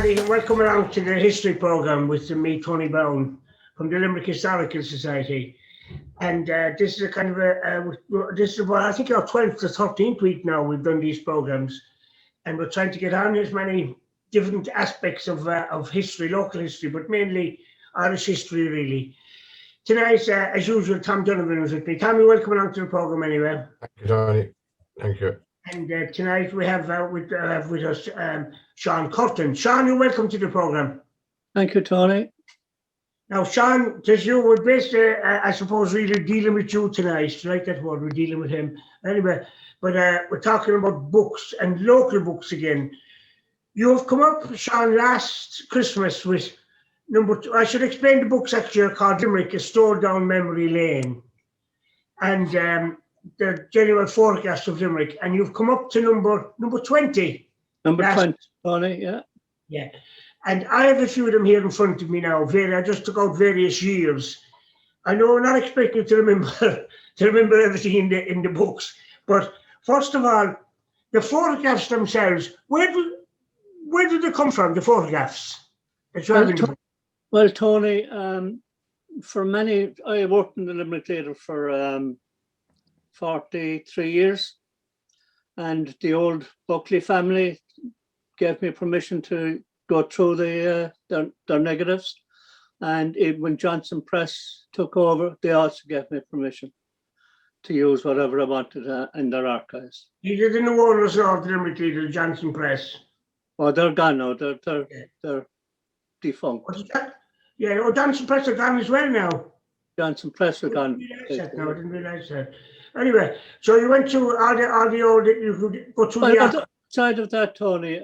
everybody, and welcome along to the history programme with me, Tony Browne, from the Limerick Historical Society. And this is a kind of this is what I think our 12th or 13th week now we've done these programmes, and we're trying to get on as many different aspects of history, local history, but mainly Irish history, really. Tonight, as usual, Tom Donovan was with me. Tommy, welcome along to the programme anyway. Thank you, Tony. Thank you. And tonight we have with us Seán Curtin. Seán, you're welcome to the programme. Thank you, Tony. Now, Seán, just you, we're basically, I suppose, really dealing with you tonight. I like that word, we're dealing with him. Anyway, but we're talking about books and local books again. You have come up, Seán, last Christmas with number 2. I should explain the books actually are called Limerick, A Stroll Down Memory Lane. And the general forecast of Limerick. And you've come up to number 20. Number 20, Tony, yeah. Yeah. And I have a few of them here in front of me now. I just took out various years. I know I'm not expecting you to remember everything in the books. But first of all, the photographs themselves, where did they come from, the photographs? Well, Tony, for many, I worked in the Limerick Leader for 43 years. And the old Buckley family gave me permission to go through their negatives, and when Johnson Press took over, they also gave me permission to use whatever I wanted in their archives. You didn't know owners of the Limerick Leader, Johnson Press? Oh, they're gone now. They're defunct. Yeah, Johnson Press are gone as well now. Johnson Press are gone. I didn't realise that. Anyway, so you went to all the old, you could go through the outside of that, Tony,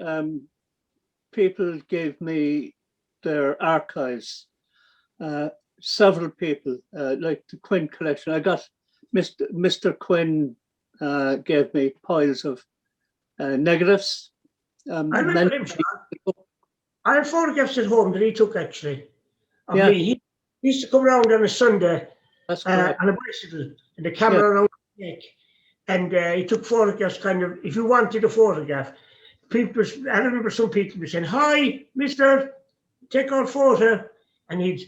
people gave me their archives. Several people, like the Quinn collection. I got Mr. Quinn gave me piles of negatives. I remember him, I have photographs at home that he took actually. Of me. He used to come around on a Sunday on a bicycle and the camera around the neck. And he took photographs kind of, if you wanted a photograph, I remember some people were saying, "Hi, mister, take our photo." And he'd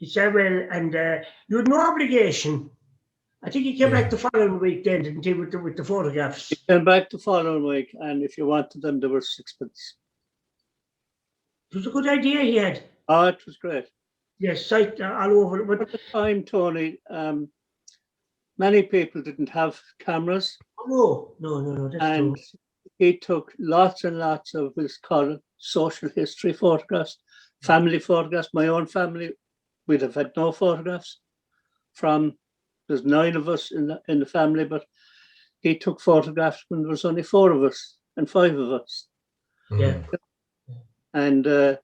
say, well, and you had no obligation. I think he came back the following week then, didn't he, with the photographs? He came back the following week, and if you wanted them, they were 6pence. It was a good idea he had. Oh, it was great. Yes, sight all over. But at the time, Tony, many people didn't have cameras. No, that's and true. He took lots and lots of what's called social history photographs, family photographs. My own family, we'd have had no photographs there's 9 of us in the family, but he took photographs when there was only 4 of us and 5 of us. Yeah. And they're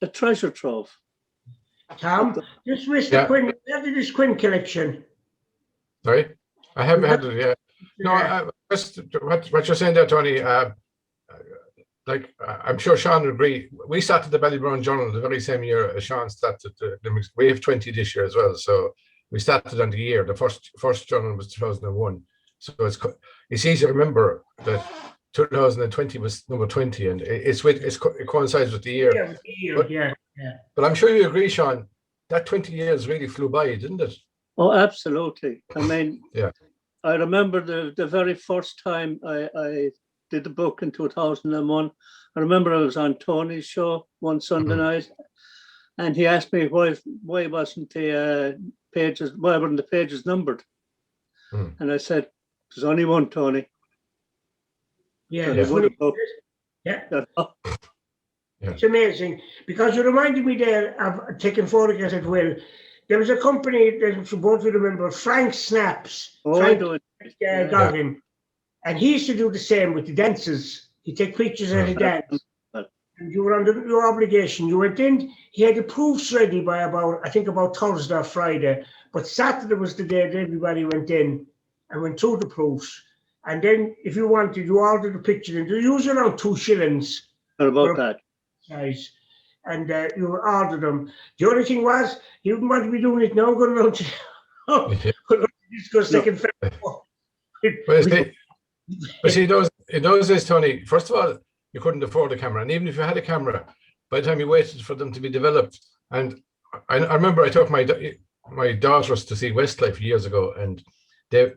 a treasure trove. Tom, this Mr. Quinn, where did this Quinn collection? Sorry? I haven't had it yet. No, what you're saying there, Tony, like I'm sure Seán would agree. We started the Ballybrown Journal the very same year as Seán started the Limerick. We have 20 this year as well, so we started on the year. The first journal was 2001. So it's easy to remember that 2020 was number 20, and it coincides with the year. Yeah, But I'm sure you agree, Seán, that 20 years really flew by, didn't it? Oh, absolutely. I mean, yeah. I remember the very first time I did the book in 2001. I remember I was on Tony's show one Sunday night, and he asked me why weren't the pages numbered? And I said, "There's only one, Tony." Yeah. It's amazing because you reminded me there of taking photographs as well. There was a company that you both remember, Frank Snaps. Goggin. And he used to do the same with the dancers. He'd take pictures of the dance. And you were under your obligation. You went in, he had the proofs ready by about Thursday or Friday. But Saturday was the day that everybody went in and went through the proofs. And then if you wanted, you ordered the picture, and they usually around 2 shillings. About that. Size. And you ordered them. The only thing was, you wouldn't want to be doing it now, going around to discuss second. But see, in those days, Tony, first of all, you couldn't afford a camera. And even if you had a camera, by the time you waited for them to be developed, and I remember I took my daughters to see Westlife years ago, and the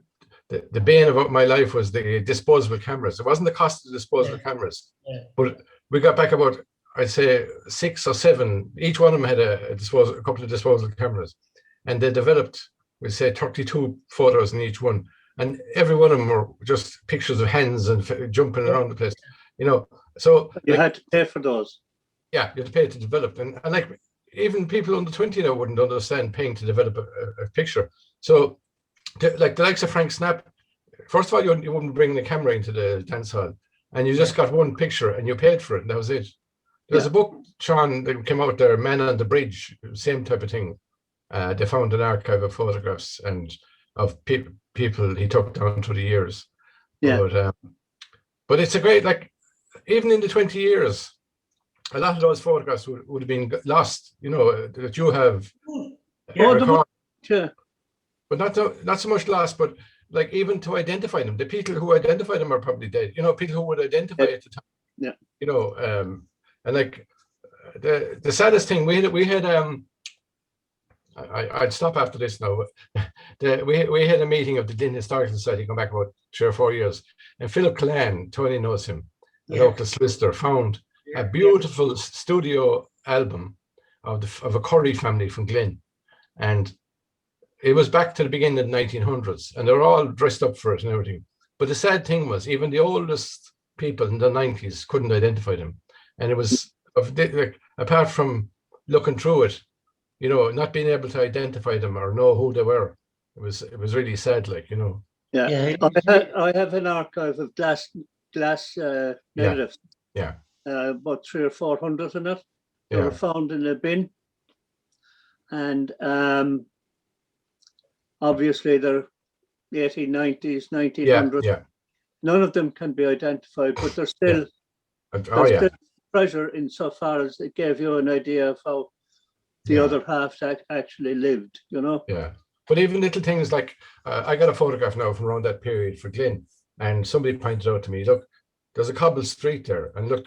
bane of my life was the disposable cameras. It wasn't the cost of the disposable cameras, but we got back about, I'd say 6 or 7. Each one of them had a couple of disposable cameras, and they developed, we'd say 32 photos in each one, and every one of them were just pictures of hens and jumping around the place, you know. So you had to pay for those. Yeah, you had to pay to develop, and like even people under 20 now wouldn't understand paying to develop a picture. So like the likes of Frank Snap, first of all, you wouldn't bring the camera into the dance hall, and you just got one picture and you paid for it, and that was it. There's a book, Seán, that came out there, Man on the Bridge, same type of thing. They found an archive of photographs and of people he took down through the years. Yeah. But it's a great, like, even in the 20 years, a lot of those photographs would have been lost, you know, that you have. But not so much lost, but like even to identify them, the people who identify them are probably dead. You know, people who would identify at the time. Yeah. You know, and like the saddest thing we had I'd stop after this now. But we had a meeting of the Limerick Historical Society going back about 3 or 4 years, and Philip Callan, Tony knows him, the local solicitor, found a beautiful studio album of a Curry family from Glyn, and it was back to the beginning of the 1900s, and they were all dressed up for it and everything. But the sad thing was, even the oldest people in the 90s couldn't identify them, and it was like, apart from looking through it, you know, not being able to identify them or know who they were. It was really sad, like, you know. Yeah, I have an archive of glass negatives. Yeah. About 300 or 400 in it. They Yeah. were found in a bin, and obviously they're 1890s, 1900s. Yeah. None of them can be identified, but they're still still treasure insofar as it gave you an idea of how the other half actually lived, you know. Yeah, but even little things like I got a photograph now from around that period for Glyn, and somebody pointed out to me, look, there's a cobble street there, and look,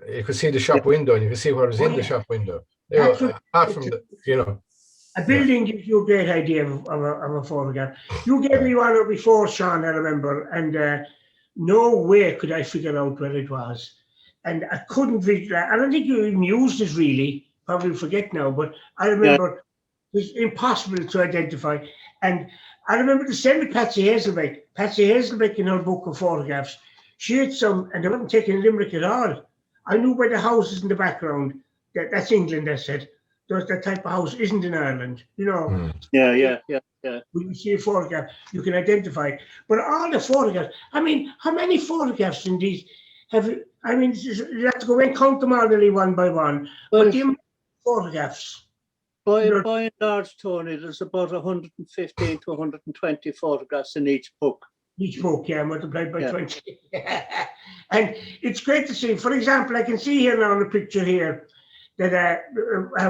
you could see the shop window, and you can see what was in the shop window. You know, apart from the, you know. A building gives you a great idea of a photograph. You gave me one before, Seán, I remember, and no way could I figure out where it was. And I couldn't figure it out. I don't think you even used it really, probably forget now, but I remember it was impossible to identify. And I remember the same with Patsy Hazelbeck. Patsy Hazelbeck, in her book of photographs, she had some, and they weren't taken in Limerick at all. I knew by the houses in the background, that's England, I said. That type of house isn't in Ireland, you know. Yeah. When you see a photograph, you can identify it. But all the photographs, I mean, how many photographs in these have you? I mean, you have to go and count them all nearly one by one. Well, but the photographs. By and large, Tony, there's about 115 to 120 photographs in each book. Each book, multiplied by 20. And it's great to see. For example, I can see here now in the picture here that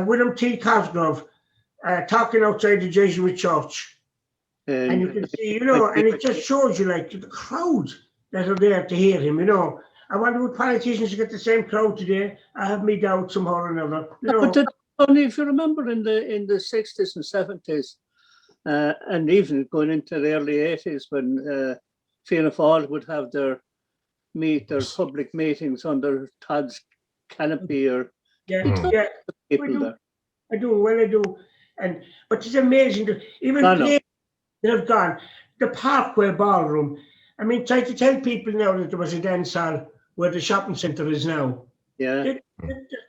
William T. Cosgrove talking outside the Jesuit church. And you can see, you know, and it just shows you like the crowd that are there to hear him, you know. I wonder would politicians get the same crowd today? I have me doubts somehow or another. You know. But only if you remember in the 60s and 70s, and even going into the early 80s when Fianna Fáil would have their public meetings under Todd's canopy or people there. I do. But it's amazing that even places that have gone, the Parkway Ballroom. I mean, try to tell people now that there was a dance hall where the shopping centre is now. Yeah. They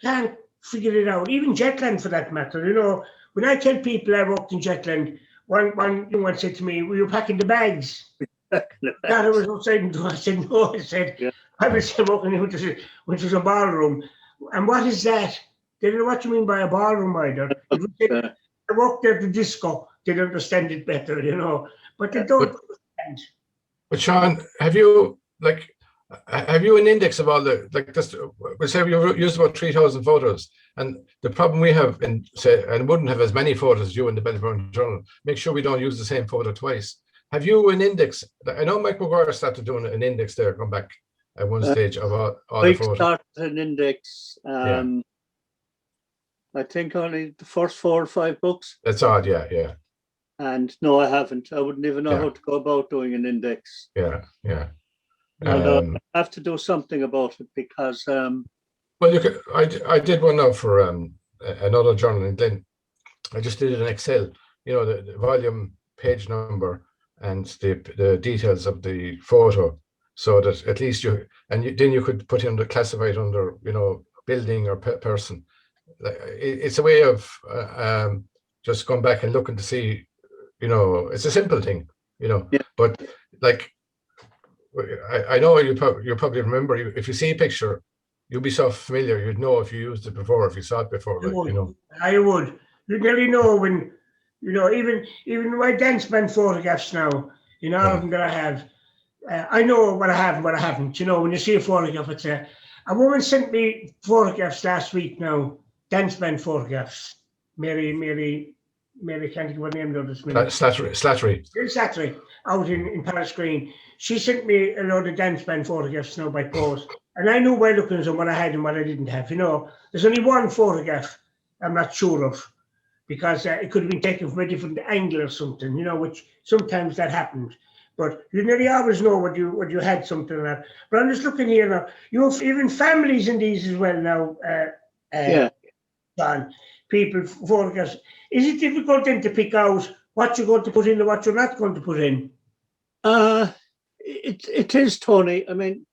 can't figure it out. Even Jetland, for that matter. You know, when I tell people I worked in Jetland, one said to me, "Were you packing the bags?" That I was outside the door. I said, "No." I said, "I was walking which was a ballroom." And what is that? They don't know what you mean by a ballroom either. I walked there to disco. They'd understand it better, you know. But they don't understand. But Seán, have you an index of all the, like this, we say you used about 3,000 photos, and the problem we have and wouldn't have as many photos as you in the Ballybrown Journal, make sure we don't use the same photo twice. Have you an index? I know Mike McGuire started doing an index there, going back at one stage of all the I photos. started an index. I think only the first 4 or 5 books. That's odd, yeah. And no, I haven't. I wouldn't even know how to go about doing an index. Yeah. And I have to do something about it because. Well, you could. I did one now for another journal in Glen. I just did it in Excel. The volume, page number, and the details of the photo, so that at least then you could put in classify it under building or person. It's a way of just going back and looking to see. It's a simple thing. But like I know you probably remember, if you see a picture, you'll be so familiar, you'd know if you used it before, if you saw it before. I would. You nearly know when, even my dance band photographs now, all of them that I have, I know what I have and what I haven't. When you see a photograph, it's a woman sent me photographs last week now, dance band photographs. Mary, can't think of her name though this minute. Slattery, out in Paris Green. She sent me a load of dance band photographs now by post. And I knew by looking at them what I had and what I didn't have. There's only one photograph I'm not sure of, because it could have been taken from a different angle or something, which sometimes that happens. But you nearly always know what you had something like that. But I'm just looking here now. You have even families in these as well now. John, people photographs. Is it difficult then to pick out what you're going to put in and what you're not going to put in? It is, Tony. I mean,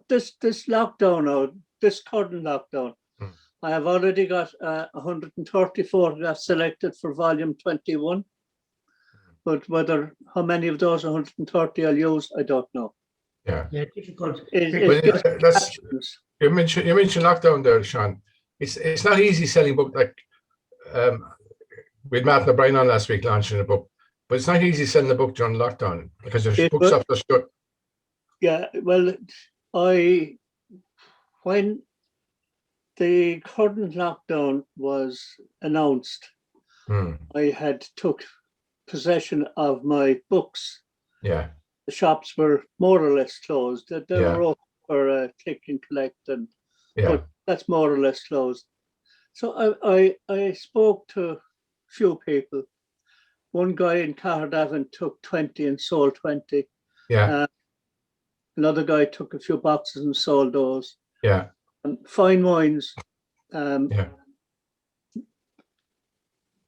this lockdown now, this current lockdown, I have already got 130 photographs selected for volume 21. But how many of those 130 I'll use, I don't know. Yeah, difficult. You mentioned lockdown there, Seán. It's not easy selling book. Like we had Martin O'Brien on last week launching a book, but it's not easy selling a book during lockdown because there's bookshops are shut. Yeah, well, when the current lockdown was announced, I had took possession of my books. Yeah. The shops were more or less closed. They were open for click and collect, but that's more or less closed. So I spoke to a few people. One guy in Cardavan took 20 and sold 20. Yeah. Another guy took a few boxes and sold those. Yeah. And Fine Wines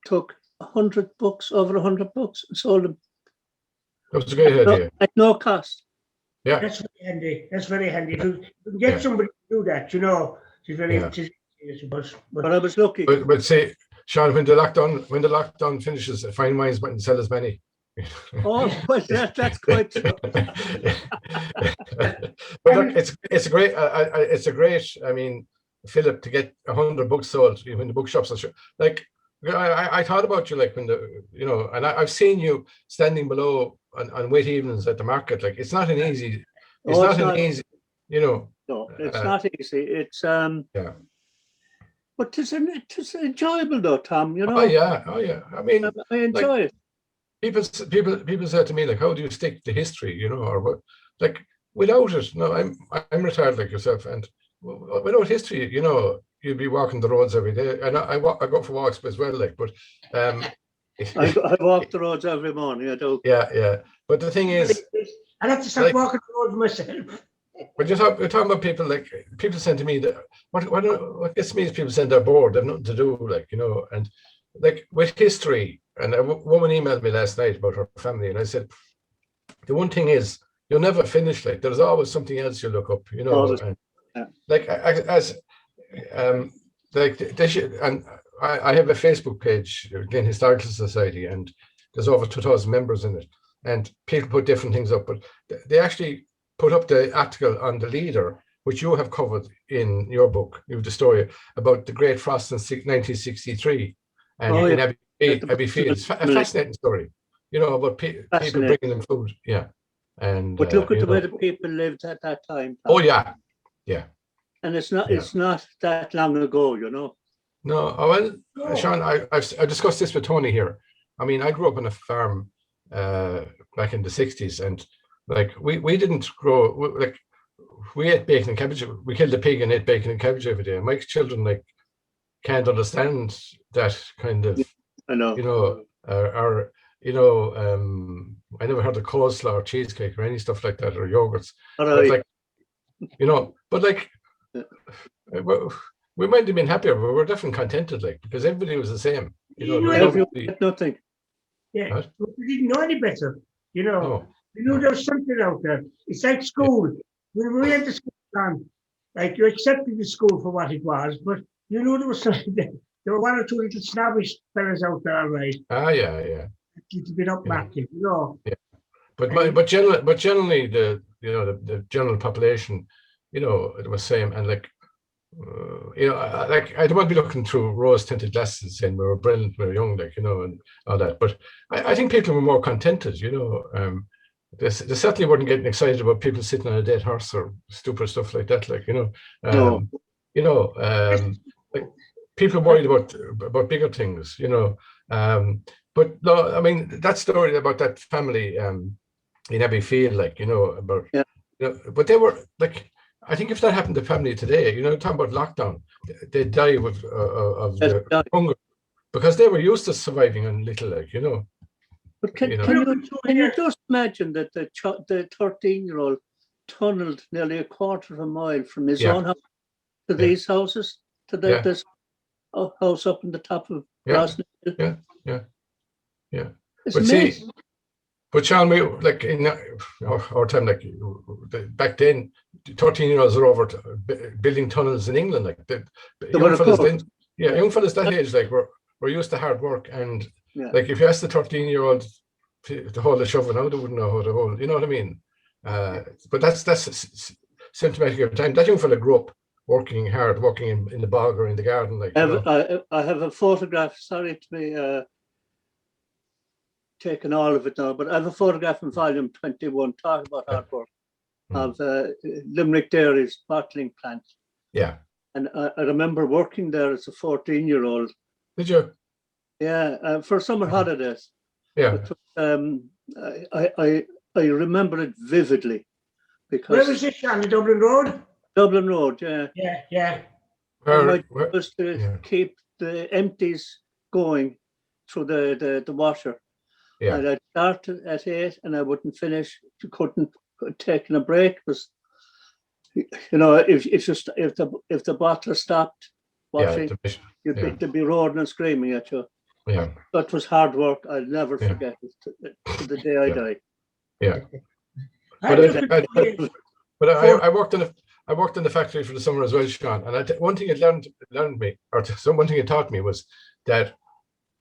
took 100 books, over 100 books, and sold them. That was a great idea. At no cost. Yeah. That's very handy. That's very handy. If you can get somebody to do that, it's very but I was lucky. But say, Seán, when the lockdown finishes, Fine Wines might sell as many. Oh, well, that's quite true. But look, it's a great. I mean, Philip, to get 100 books sold when the bookshops are shut. Like, I thought about you, like when and I've seen you standing below on wet evenings at the market. Like, it's not an easy. It's not easy. No, it's not easy. It's but it's enjoyable though, Tom. Oh yeah. I mean, I enjoy it. People say to me, like, how do you stick to history, or what? Like, without it, no, I'm retired like yourself, and without history, you'd be walking the roads every day. And I go for walks as well, like, but I walk the roads every morning. I do. Yeah. But the thing is, I have to start walking the roads myself. But you're talking about people, like, people saying to me that what gets me is people saying they're bored, they've nothing to do, like, and like with history. And a woman emailed me last night about her family, and I said, the one thing is, you'll never finish. Like, there's always something else you look up, and like like they should. And I have a Facebook page, Limerick Historical Society, and there's over 2,000 members in it, and people put different things up, but they actually put up the article on the Leader, which you have covered in your book. You have the story about the Great Frost in 1963, and in Abbey Fields. A fascinating story, about people bringing them food. Yeah. And but look at the way the people lived at that time. Oh yeah. And it's not that long ago, No. Oh, well, Seán, I've discussed this with Tony here. I mean, I grew up on a farm back in the 60s, and like we didn't grow, like we ate bacon and cabbage. We killed a pig and ate bacon and cabbage every day. And my children like can't understand that kind of, I know. you know, I never heard of coleslaw or cheesecake or any stuff like that or yogurts. But like, you know, but like, we might have been happier, but we're definitely contented, like, because everybody was the same. You know, nothing. Yeah, but we didn't know any better. You know, we knew there was something out there. It's like school. When we went to school, like you accepted the school for what it was, but you knew there was something there. There were one or two little snobbish fellas out there, right? Yeah. A little bit upmarket, you know. Yeah, but generally the general population, you know, it was same, and like, you know, like I don't want to be looking through rose-tinted glasses saying we were brilliant, we were young, like, you know, and all that. But I think people were more contented, you know. They certainly weren't getting excited about people sitting on a dead horse or stupid stuff like that, like, you know. You know, like people worried about bigger things, you know. But no, I mean that story about that family in Abbeyfield, like, you know, about, you know, but they were like, I think if that happened to family today, you know, talking about lockdown, they'd die of the hunger because they were used to surviving on little, like, you know. But can you just imagine that the 13-year-old tunneled nearly a quarter of a mile from his own house to these houses, to this house up in the top of Brosnan? Yeah. It's amazing. But Seán, we, like in our time, like back then, 13-year-olds are over building tunnels in England. Like young fellas that age, like we're used to hard work, and like if you ask the 13-year-old to hold a shovel now, they wouldn't know how to hold. You know what I mean? But that's symptomatic of the time. That young fella grew up working hard, working in the bog or in the garden. Like I have a photograph. Sorry to be taken all of it now, but I have a photograph in volume 21 talking about hard work of Limerick Dairy's bottling plant. Yeah. And I remember working there as a 14-year-old. Did you? Yeah, for summer holidays. Yeah. I remember it vividly because. Where was this, on the Dublin Road? Dublin Road, yeah. Yeah. My job was to keep the empties going through the washer. Yeah. And I'd start at 8 and I wouldn't finish. You couldn't take a break because, you know, if the bottler stopped washing, they'd be roaring and screaming at you. Yeah. That was hard work. I'll never forget it to the day I die. Yeah. But I worked in the factory for the summer as well, Seán. And one thing it learned me, or one thing it taught me was that,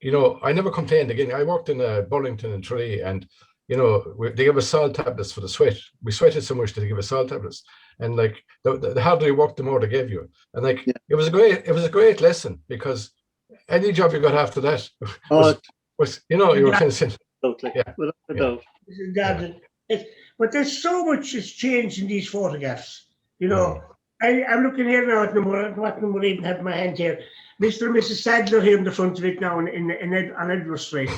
you know, I never complained again. I worked in Burlington and Tralee, and, you know, they gave us salt tablets for the sweat. We sweated so much that they gave us salt tablets. And like the harder you worked, the more they gave you. And like it was a great lesson, because any job you got after that was you know, you were kind of saying, without a doubt. But there's so much that's changed in these photographs. You know, I'm looking here now at what number I even have in my hand here. Mr. and Mrs. Sadler here in the front of it now on Edward Street.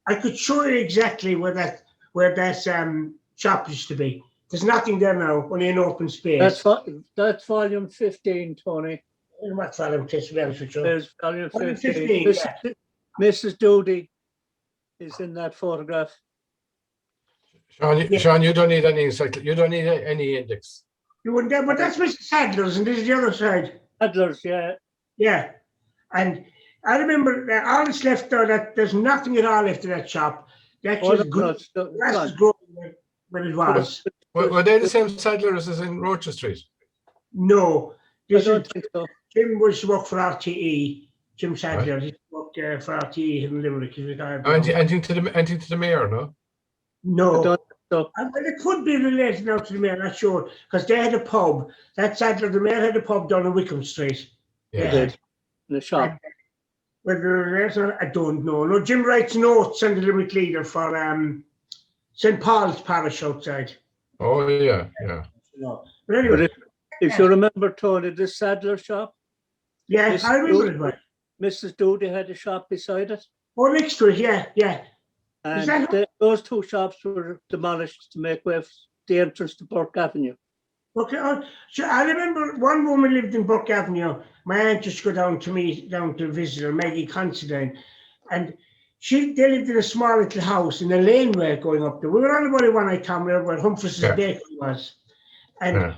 I could show you exactly where that shop used to be. There's nothing there now, only an open space. That's volume 15, Tony. What volume, to be honest with you? There's volume 15. Mrs. Doody is in that photograph. Seán, you don't need any you don't need any index. You wouldn't, but that's Mr. Sadler's, and this is the other side. Sadler's, yeah. Yeah. And I remember all that's left there, that there's nothing at all left of that shop. That's just good. That's growing when it was. Were they the same Sadler's as in Rocher Street? No. I don't think so. Jim was to work for RTE. Jim Sadler, he worked for RTE in Limerick. He's retired. Anything to the mayor, no? No. I don't think so. But it could be related now to the mayor, I'm not sure. Because they had a pub. That Sadler, the mayor had a pub down on Wickham Street. Yeah. They did. In the shop. Whether I don't know. No, Jim writes notes on the Limerick Leader for St. Paul's Parish outside. Oh, yeah. No. But anyway. If you remember, Tony, the Sadler shop. Yeah, I remember it. Mrs. Doody had a shop beside it. Oh, next to it, yeah. And those two shops were demolished to make way for the entrance to Burke Avenue. Okay, so I remember one woman lived in Burke Avenue. My aunt used to go down to visit her, Maggie Considine, and they lived in a small little house in a laneway going up there. We were on about it one night, Tom, where Humphreys' bakery was, and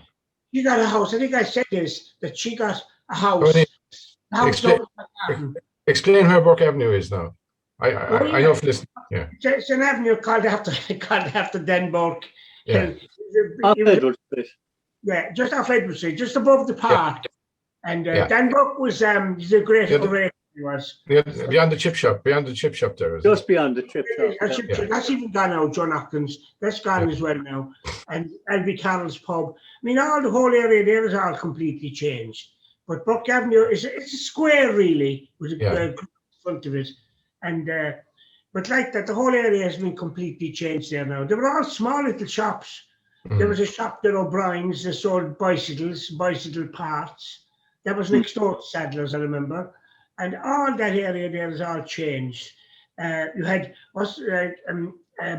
she got a house. I think I said this, that she got a house. Explain where Burke Avenue is now. I know for this. Yeah, it's an avenue called after Den Burke. Yeah. Yeah, just off Edward Street, just above the park. Yeah. And Dan Burke was he's a great orator, he was. Beyond the chip shop there. Just beyond the chip shop. That's even gone now, John Atkins. That's gone as well now. And Elby Carroll's pub. I mean, the whole area there is all completely changed. But Burke Avenue it's a square really, with a front of it. And but like that, the whole area has been completely changed there now. They were all small little shops. There was a shop there, O'Brien's, that sold bicycle parts. That was next door to Sadler's, I remember. And all that area there has all changed. You had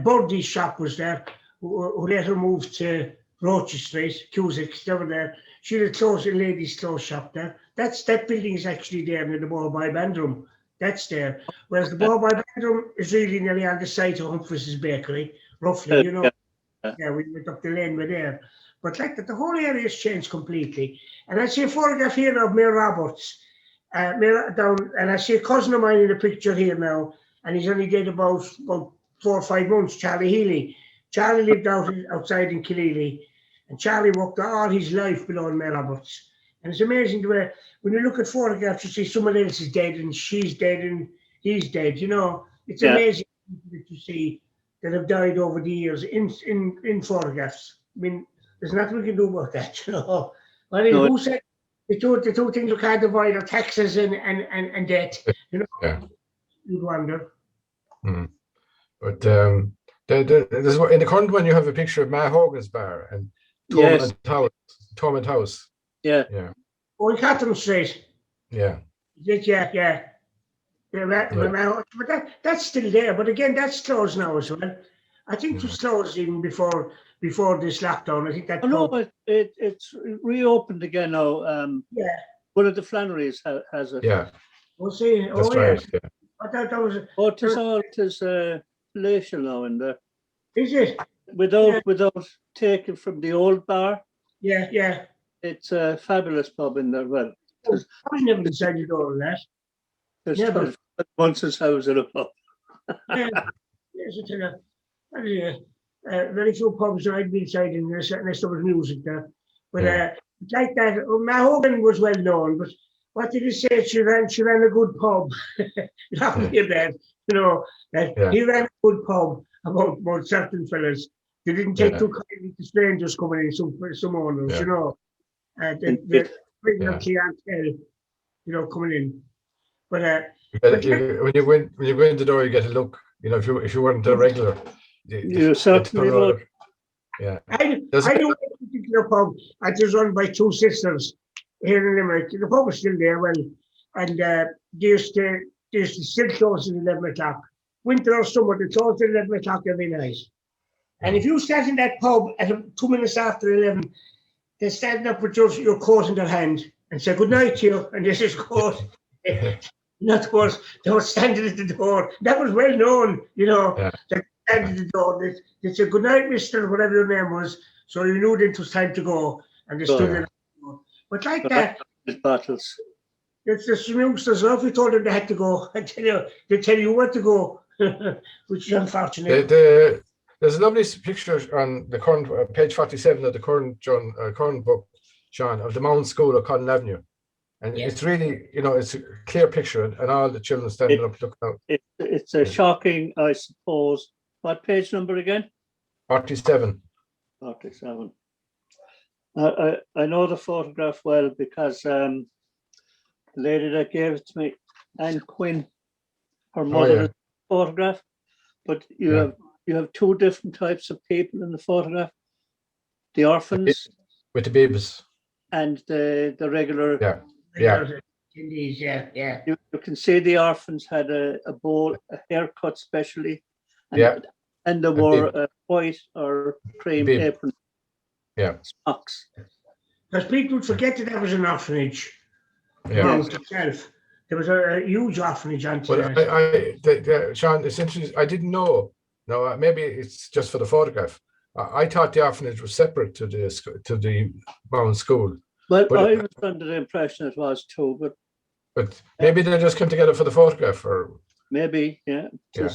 Birdie's shop was there, who later moved to Rocher Street, Cusick's, they were there. She had a ladies' clothes shop there. That building is actually there near the Boy Bandroom. That's there. Whereas the Boy Bandroom is really nearly on the site of Humphreys' Bakery, roughly, you know. Yeah, we went up the lane with there. But like that, the whole area has changed completely. And I see a photograph here of Mayor Roberts, and I see a cousin of mine in the picture here now, and he's only dead about 4 or 5 months, Charlie Healy. Charlie lived outside in Killeely, and Charlie worked all his life below Mayor Roberts. And it's amazing the way, when you look at photographs, you see someone else is dead, and she's dead, and he's dead, you know. It's amazing to see that have died over the years in photographs. I mean, there's nothing we can do about that, you know. I mean, who said the two things you can't avoid are taxes and debt, you know? Yeah. You'd wonder. But there's, in the current one, you have a picture of Ma Hogan's bar and Thomond House. Yeah. Oh, in Catherine Street. Yeah. Yeah. But that's still there. But again, that's closed now as well. I think it was closed even before this lockdown. I think that. But it's reopened again now. One of the Flannerys has it. Yeah. We'll see. That's right. Yeah. I thought that was. It is palatial now in there. Is it? Without taking from the old bar. Yeah. It's a fabulous pub in there. Well, I never decided on that. Once his house in a pub. Very few pubs I'd be inside in unless there was music there. But like that, Ma Hogan was well known. But what did he say? She ran a good pub. You have to hear that, you know. He ran a good pub about certain fellas. They didn't take too kindly to strangers coming in. Some owners, you know. They bring up clientele, you know, coming in. But when you go in the door, you get a look. You know, if you weren't a regular, you certainly would. Yeah. I know a particular pub that is run by two sisters here in Limerick. The pub is still there, and they used to still close at 11 o'clock. Winter or summer, they close at 11 o'clock every night. And if you sat in that pub at 2 minutes after 11, they stand up with your coat in their hand and say good night to you, and this is coat. In other words, they were standing at the door. That was well known, you know. They standing at the door. They said good night, mister, whatever your name was. So you knew that it was time to go, and they stood there. But like that, battles. It's the youngsters. If you told them they had to go, they tell you where to go, which is unfortunate. There's a lovely picture on the current page 47 of the current book, Sean, of the Mount School of Cotton Avenue. And it's really, you know, it's a clear picture, and all the children standing up looking out. It's a shocking, I suppose. What page number again? 47. 47. I know the photograph well because the lady that gave it to me, Anne Quinn, her mother's photograph. But you have two different types of people in the photograph: the orphans with the babies, and the regular. Indeed, yeah. You can see the orphans had a haircut specially, and they wore a white or cream apron. smocks. Because people would forget that there was an orphanage. Yeah. Itself. There was a huge orphanage on Well, Seán, it's interesting. I didn't know. No, maybe it's just for the photograph. I thought the orphanage was separate to the Browne school. Well, I was under the impression it was too, but maybe they just came together for the photograph, or maybe, yeah. No,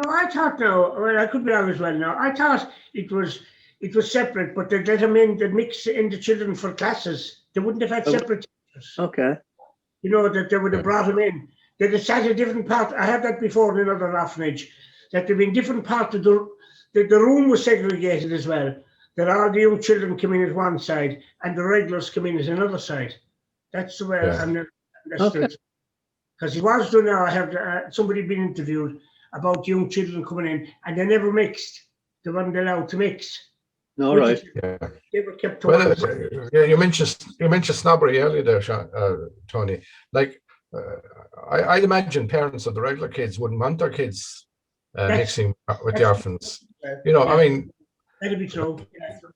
I thought I could be wrong as well. No, I thought it was separate, but they'd let them in, they'd mix in the children for classes. They wouldn't have had separate teachers. Okay. You know, that they would have brought them in. They'd have sat a different part. I had that before in another orphanage, that they'd been different parts of the room was segregated as well. That all the young children come in at one side and the regulars come in at another side. That's the way I understood. Because it was done now, I have somebody been interviewed about young children coming in and they never mixed. They weren't allowed to mix. All right. They were kept to well, you mentioned snobbery earlier there, Tony. Like, I'd imagine parents of the regular kids wouldn't want their kids mixing with the orphans. You know, I mean, that'd be true.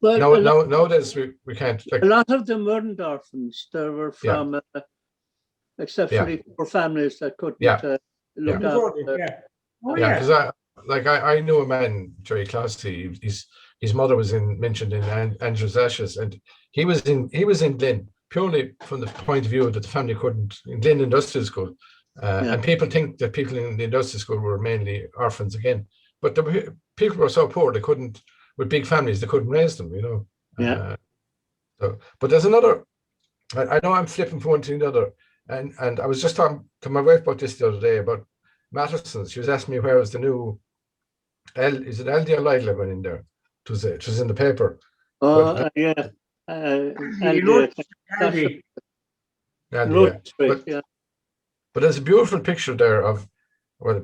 Well, nowadays we can't. Like, a lot of them weren't orphans. They were from exceptionally poor families that couldn't look after. Because I knew a man, Jerry Clancy. His mother was mentioned in Andrew's Ashes, and he was in Glyn purely from the point of view that the family couldn't in Glyn Industrial School, and people think that people in the industrial school were mainly orphans again, but people were so poor they couldn't, with big families, they couldn't raise them, you know. But there's another. I know I'm flipping from one to the other, and I was just talking to my wife about this the other day about Matterson's. She was asking me where was the new is it LD or Lidl went in there? It was in the paper. Oh, But there's a beautiful picture there of all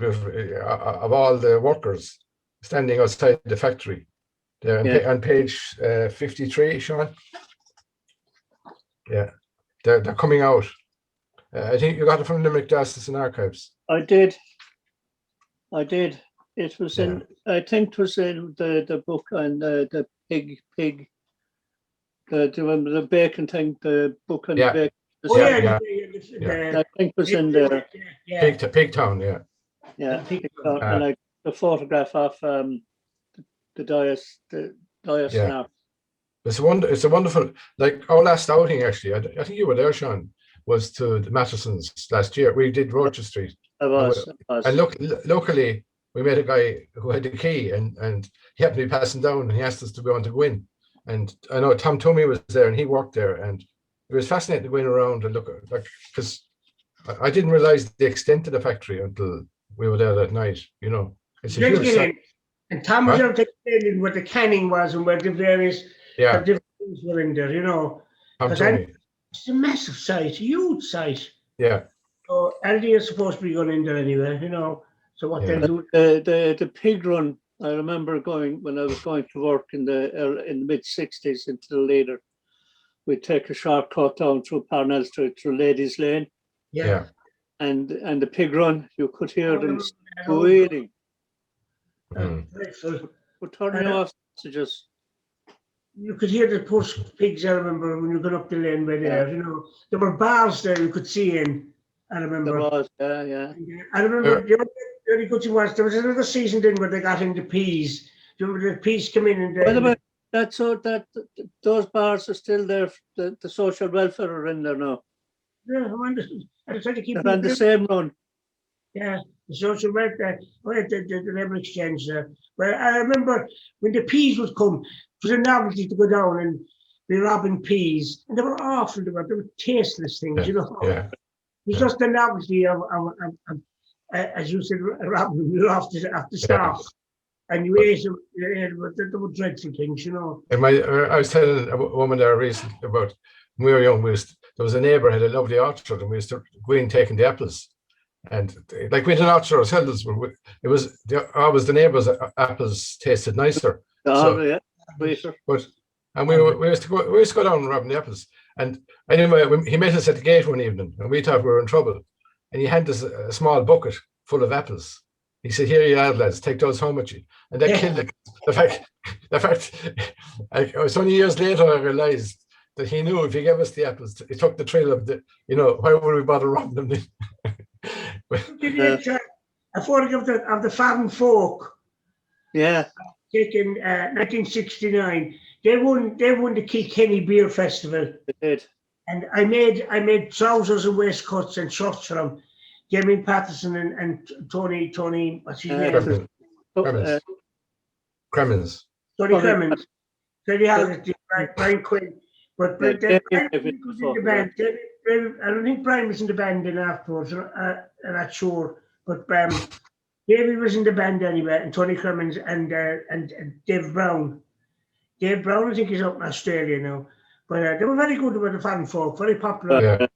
the workers standing outside the factory. There on page 53, Seán. Yeah, they're coming out. I think you got it from Limerick Justice and Archives. I did. It was in. I think it was in the book on the pig. The bacon thing. The book on the bacon. I think it was in there. Pigtown, Pigtown, and the photograph of the dais. Now. It's a wonderful. Like our last outing, actually. I think you were there, Seán. Was to the Mattersons last year. We did Rocher Street. I was. And locally, we met a guy who had the key, and he happened to be passing down, and he asked us to go in. And I know Tom Toomey was there, and he worked there, and it was fascinating going around and look, like, because I didn't realize the extent of the factory until we were there that night. You know, it's a huge site. And Tom was able to explain what the canning was and where the various different things were in there. You know, Tom Toomey. It's a massive site, huge site. Yeah. So LD is supposed to be going in there anyway, you know. So what they'll do. The pig run, I remember when I was going to work in the mid 60s into the Leader. We'd take a shortcut down through Parnell Street through Ladies Lane. Yeah. And the pig run, you could hear them squealing. But turning off to just. You could hear the poor pigs, I remember, when you got up the lane by there, you know. There were bars there you could see in, I remember. There was, I remember the only good thing was there was another season then where they got into peas. Do you remember the peas come in and by the way, those bars are still there, the social welfare are in there now. Yeah, I wonder. I tried to keep them on the same run. Yeah, the social welfare, the Labour Exchange there. Well, I remember when the peas would come, it was a novelty to go down and be robbing peas. And they were awful, they were tasteless things, you know. Yeah. It was just the novelty of as you said, robbing them off the staff. And you ate them, they were dreadful things, you know. And I was telling a woman there recently about when we were young, there was a neighbour had a lovely orchard and we used to go in taking the apples. And like we had an orchard ourselves, it was always the neighbours' apples tasted nicer. But we used to go down and rob the apples. And anyway, he met us at the gate one evening, and we thought we were in trouble. And he handed us a small bucket full of apples. He said, "Here you are, lads, take those home with you." And that killed the fact. It was only years later I realised that he knew if he gave us the apples, he took the trail of the, why would we bother robbing them then? A photograph of the Farm Folk. Yeah. Taken 1969. They won the Kilkenny Beer Festival. They did. And I made trousers and waistcoats and shorts for them. Jamie Patterson and Tony, what's his name? Cremens. Tony Cremens. Freddie Hallett, Brian Quinn. But Brian was in the band. I don't think Brian was in the band then afterwards. I'm not sure. But Davey was in the band anyway, and Tony Cremens and Dave Browne. Dave Browne, I think, is out in Australia now. But they were very good with the Farm Folk, very popular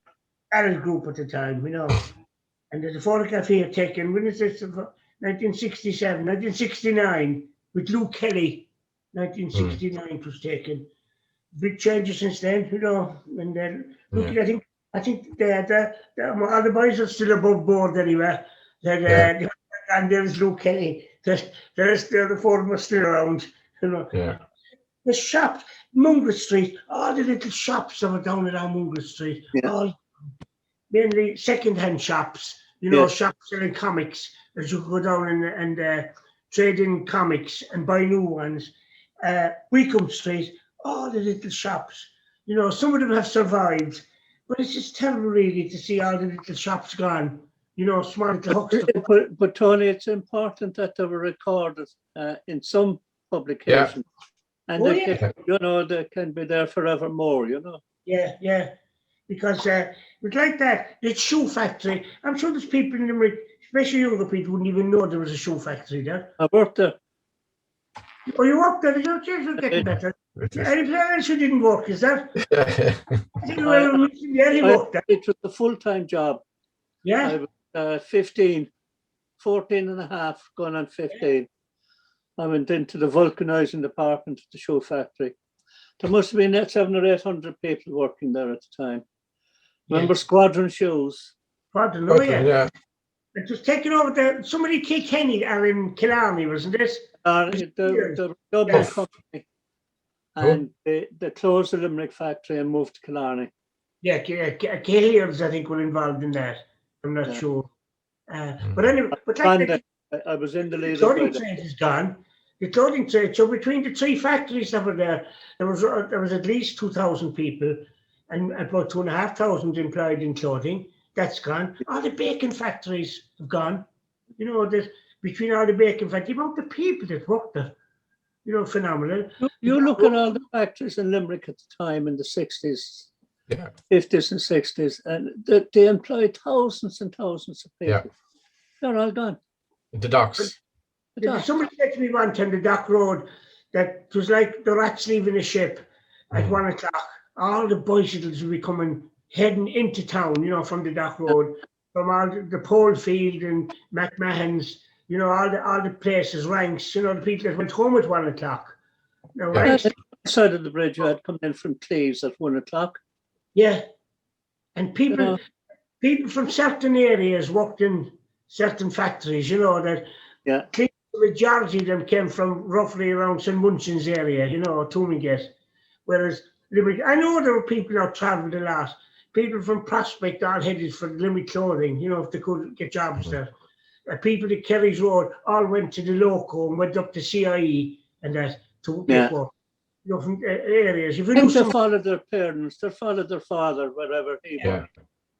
talent group at the time, And there's a photograph here taken, when is this? 1967, 1969, with Lou Kelly. 1969 it was taken. Big changes since then, And then, I think all the boys are still above board anyway. And there's Lou Kelly. The four of them are still around, The shops, Mungo Street, all the little shops that were down around Mungo Street, all mainly second-hand shops, shops selling comics, as you go down and trade in comics and buy new ones. Wickham Street, all the little shops, some of them have survived, but it's just terrible really to see all the little shops gone, small little hooks. But Tony, it's important that they were recorded in some publication. And they can be there forevermore, Yeah. Because it's like that. The shoe factory. I'm sure there's people in Limerick, especially younger people, wouldn't even know there was a shoe factory there. I worked there. Oh, you worked there? You're getting better. Anything else you didn't work, is that? I think he worked there. It was a full-time job. Yeah. I was 14 and a half, going on 15. I went into the vulcanizing department of the shoe factory. There must have been 700 or 800 people working there at the time. Remember Squadron Shoes? Squadron, yeah. It was taken over there. Somebody Kilkenny are in Killarney, wasn't it? The Dublin company. And they closed the Limerick factory and moved to Killarney. Yeah, Cahill's, I think, were involved in that. I'm not sure. But anyway, I was in the Leader. The clothing trade is gone. The clothing trade. So between the three factories that were there was at least 2,000 people, and about 2,500 employed in clothing. That's gone. All the bacon factories have gone. Between all the bacon factories, about the people that worked there. Phenomenal. You look at all the factories in Limerick at the time in the 60s, 50s and 60s, and they employed thousands and thousands of people. Yeah. They're all gone. The docks. Somebody said to me one time, the dock road, that it was like the rats leaving a ship at 1 o'clock. All the bicycles would be heading into town, from the dock road, from all the Pole Field and McMahon's, all the places, ranks, the people that went home at 1 o'clock. Ranks. Side of the bridge, you had come in from Cleves at 1 o'clock. Yeah. And people from certain areas worked in certain factories, that the majority of them came from roughly around St. Munchin's area, Toomingate. Whereas Limerick, I know there were people that travelled a lot. People from Prospect all headed for Limerick clothing, if they could get jobs there. People at Kerry's Road all went to the loco and went up to CIE and that to work. From areas. If they followed their parents, they followed their father, wherever he went.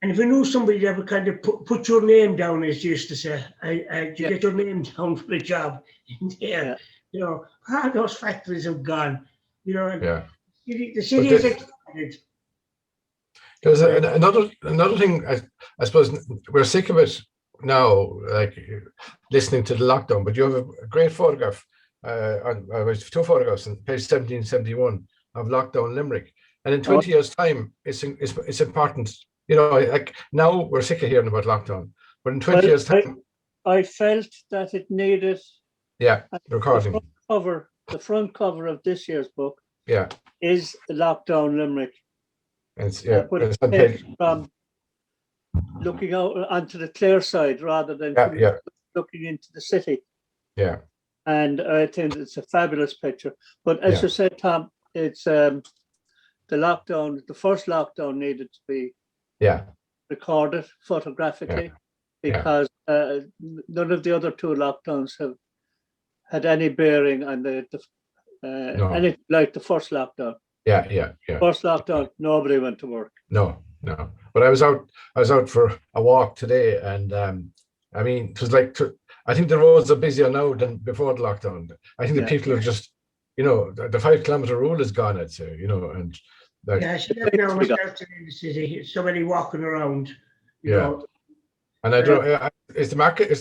And if you knew somebody that would kind of put your name down, as you used to say, you get your name down for the job. Those factories have gone. The city is expanded. There's another thing. I suppose we're sick of it now, like listening to the lockdown. But you have a great photograph. Two photographs on page 1771 of lockdown Limerick, and in 20 years' time, it's important. Like now we're sick of hearing about lockdown, but in 20 years' time, I felt that it needed. Recording. The front cover of this year's book. Yeah. Is the lockdown Limerick. It's from looking out onto the clear side rather than looking into the city. Yeah. And I think it's a fabulous picture. But as you said, Tom, it's the lockdown. The first lockdown needed to be recorded photographically because none of the other two lockdowns have had any bearing on anything like the first lockdown. First lockdown, nobody went to work. No. But I was out for a walk today, and I mean, it was like, I think the roads are busier now than before the lockdown. I think the people have just, the 5 kilometer rule is gone, I'd say, and like, I should have now myself today in the city. So many walking around, you know. And I don't. Is the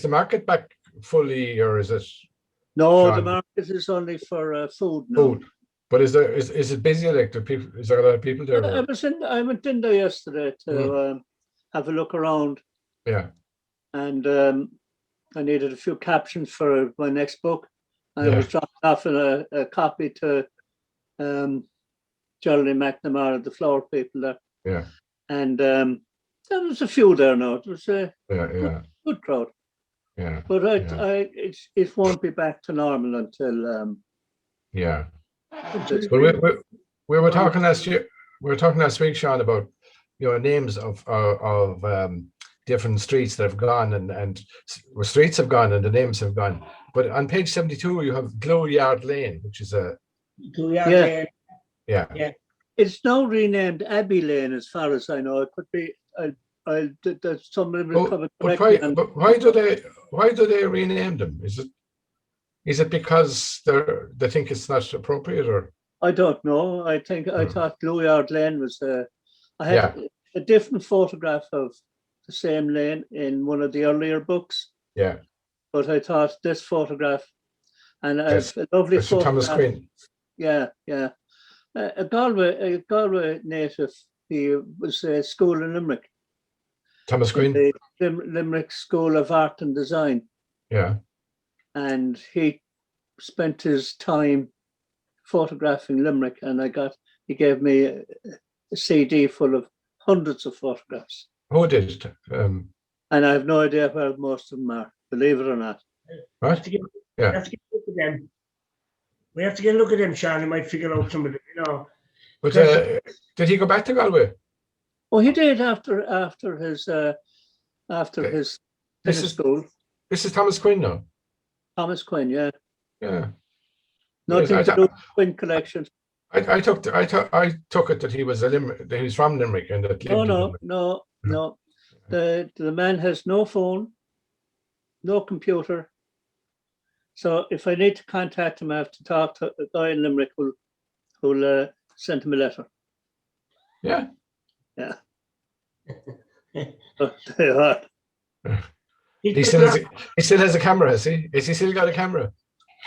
market back fully, or is it? No, Seán? The market is only for food now. Food. But is it busy? Like, is there a lot of people there? I went in there yesterday to have a look around. Yeah. And I needed a few captions for my next book. I was dropping off in a copy to Geraldine McNamara, the flower people there. Yeah. And there was a few there now. It was a good crowd. Yeah. But it won't be back to normal until Well, we were talking last year. We were talking last week, Seán, about names of different streets that have gone, and streets have gone and the names have gone. But on page 72, you have Gloweyard Lane, which is a Lane. Yeah. It's now renamed Abbey Lane, as far as I know. It could be. Somebody will come and correct me. But why do they rename them? Is it because they think it's not appropriate, or? I don't know. I thought Gloweyard Lane was I had a different photograph of the same lane in one of the earlier books. Yeah. But I thought this photograph, and a lovely photograph. Thomas Quinn. Yeah. A Galway native. He was at school in Limerick. Thomas Quinn. The Limerick School of Art and Design. Yeah. And he spent his time photographing Limerick, and he gave me a CD full of hundreds of photographs. Who did it? And I have no idea where most of them are, believe it or not. What? We have to get a look at them. We have to get a look at them, Seán. You might figure out some of them, But did he go back to Galway? Oh, he did after his school. This is Thomas Quinn now. Thomas Quinn, yeah. Nothing to do with Quinn collection. I took it that he was that he was from Limerick and that lived No. The man has no phone, no computer. So if I need to contact him, I have to talk to a guy in Limerick who'll send him a letter. Yeah. But they are. He still has a camera, has he? Has he still got a camera?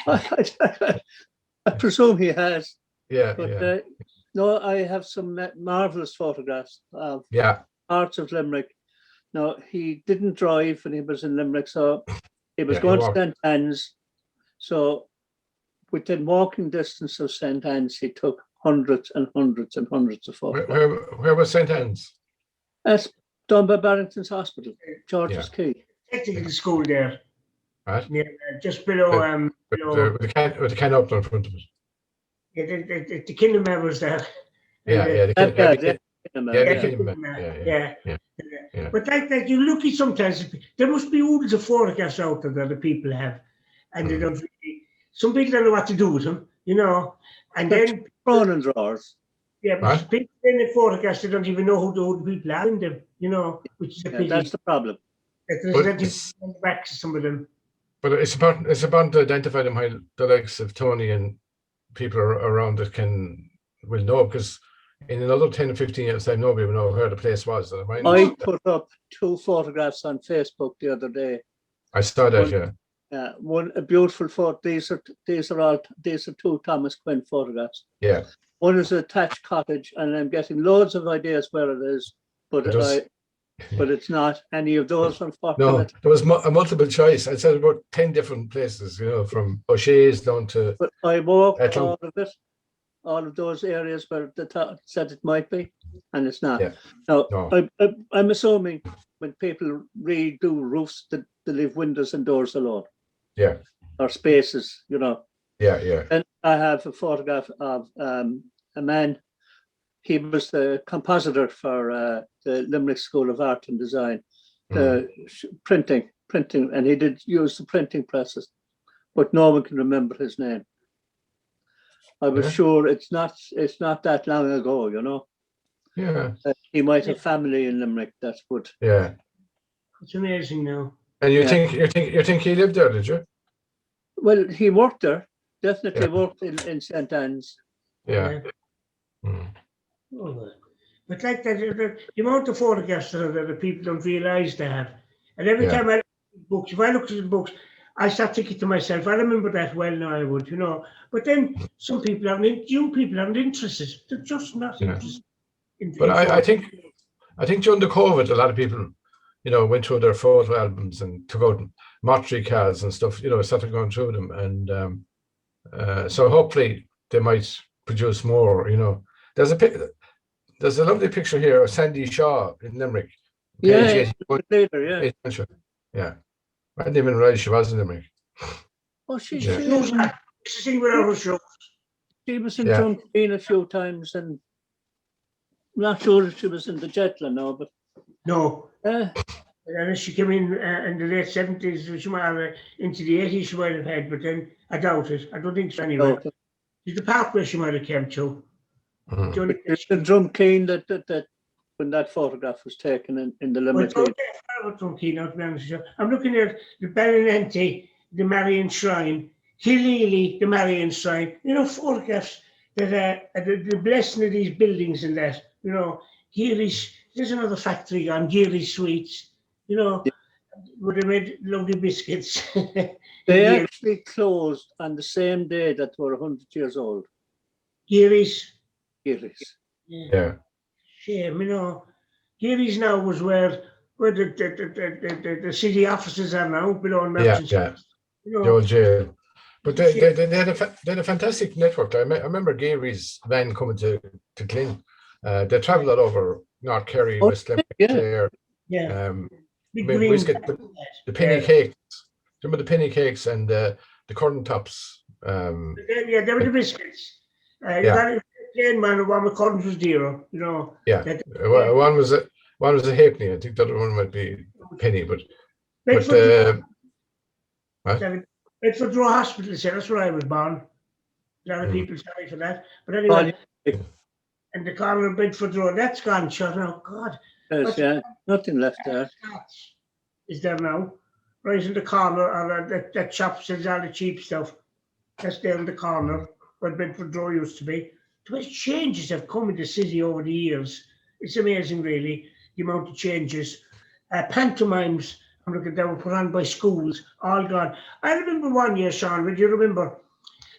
I presume he has. Yeah. But no, I have some marvelous photographs of parts of Limerick. Now, he didn't drive when he was in Limerick, so he was going to St. Anne's. So within walking distance of St. Anne's, he took hundreds and hundreds and hundreds of photographs. Where was St. Anne's? That's done by Barrington's Hospital, George's Key. Technical school there. Right. Yeah, just below with the can opener in front of it. Yeah, the Kingdom members there. The Kingdom. But like you're lucky sometimes. There must be oodles of photographs out there that the people have, and they don't really. Some people don't know what to do with them, And then thrown in drawers. Yeah, but people in the photographs, they don't even know who the people are in them, which is a pity. That's the problem. There's back to some of them. But it's important to identify them while the likes of Tony and people around that will know, because in another 10 or 15 years time, nobody will know where the place was. I put up 2 photographs on Facebook the other day. I saw that, one a beautiful photo. These are 2 Thomas Quinn photographs. Yeah. One is a thatched cottage, and I'm getting loads of ideas where it is, but it's not any of those, unfortunately. No, there was a multiple choice. I said about 10 different places, from O'Shea's down to. But I walked all of it. all of those areas where the thought said it might be, and it's not. Yeah. Now, No. I'm assuming when people redo roofs, that they leave windows and doors alone. Yeah. Or spaces, you know. Yeah. And I have a photograph of a man. He was the compositor for the Limerick School of Art and Design, printing, and he did use the printing presses, but no one can remember his name. I was sure it's not that long ago, you know. Yeah. He might have family in Limerick. That's what. Yeah. It's amazing now. And you think he lived there, did you? Well, he worked there. Definitely worked in St. Anne's. Yeah. Oh, but like that, the amount of photographs that the people don't realise they have. And every time I look at books, if I look at the books, I start thinking to myself, I remember that well now, I would, you know. But then some people aren't, young people aren't interested. They're just not interested. But I think during the COVID, a lot of people, you know, went through their photo albums and took out Mottry cards and stuff, you know, started going through them. And so hopefully they might produce more, you know. There's a lovely picture here of Sandy Shaw in Limerick. Yeah, later, yeah. I didn't even realize she was in Limerick. Oh, she was in Drumkeen a few times, and I'm not sure if she was in the Jetland now, but no. And she came in the late 70s, she might have into the 80s she might have had, but then I doubt it. I don't think so anyway. Okay. It's the Parkway she might have come to. It's the Drumkeen that when that photograph was taken in the Limerick Leader. I'm looking at the Ballinanty, the Marian Shrine, Hilleely, the Marian Shrine, you know, photographs that the blessing of these buildings and that, you know, there's another factory on Geary Sweets, you know, where they made lovely biscuits. They actually closed on the same day that they were 100 years old. Geary's. Yeah. Shame, you know. Geary's now was where the city offices are now, below Merchants. Yeah. You know, the old jail. But they had a fantastic network. I remember Geary's van coming to Glynn. They travelled all over North Kerry, West Limerick, Clare. Yeah. We used to get the penny cakes. Remember the penny cakes and the corn tops? They were the biscuits. You got a plain man, and one with corn was dearer, you know. Yeah. One was a halfpenny. I think the other one might be a penny, but Bedford Row Hospital, that's where I was born. A lot of people sorry for that. But anyway, and the corner of Bedford Row, that's gone shut now. God. Nothing left there. Is there now? Right in the corner, or that shop sells all the cheap stuff. That's there in the corner where Bedford Row used to be. The way changes have come in the city over the years. It's amazing, really, the amount of changes. Pantomimes, I'm looking, they were put on by schools, all gone. I remember one year, Seán, would you remember?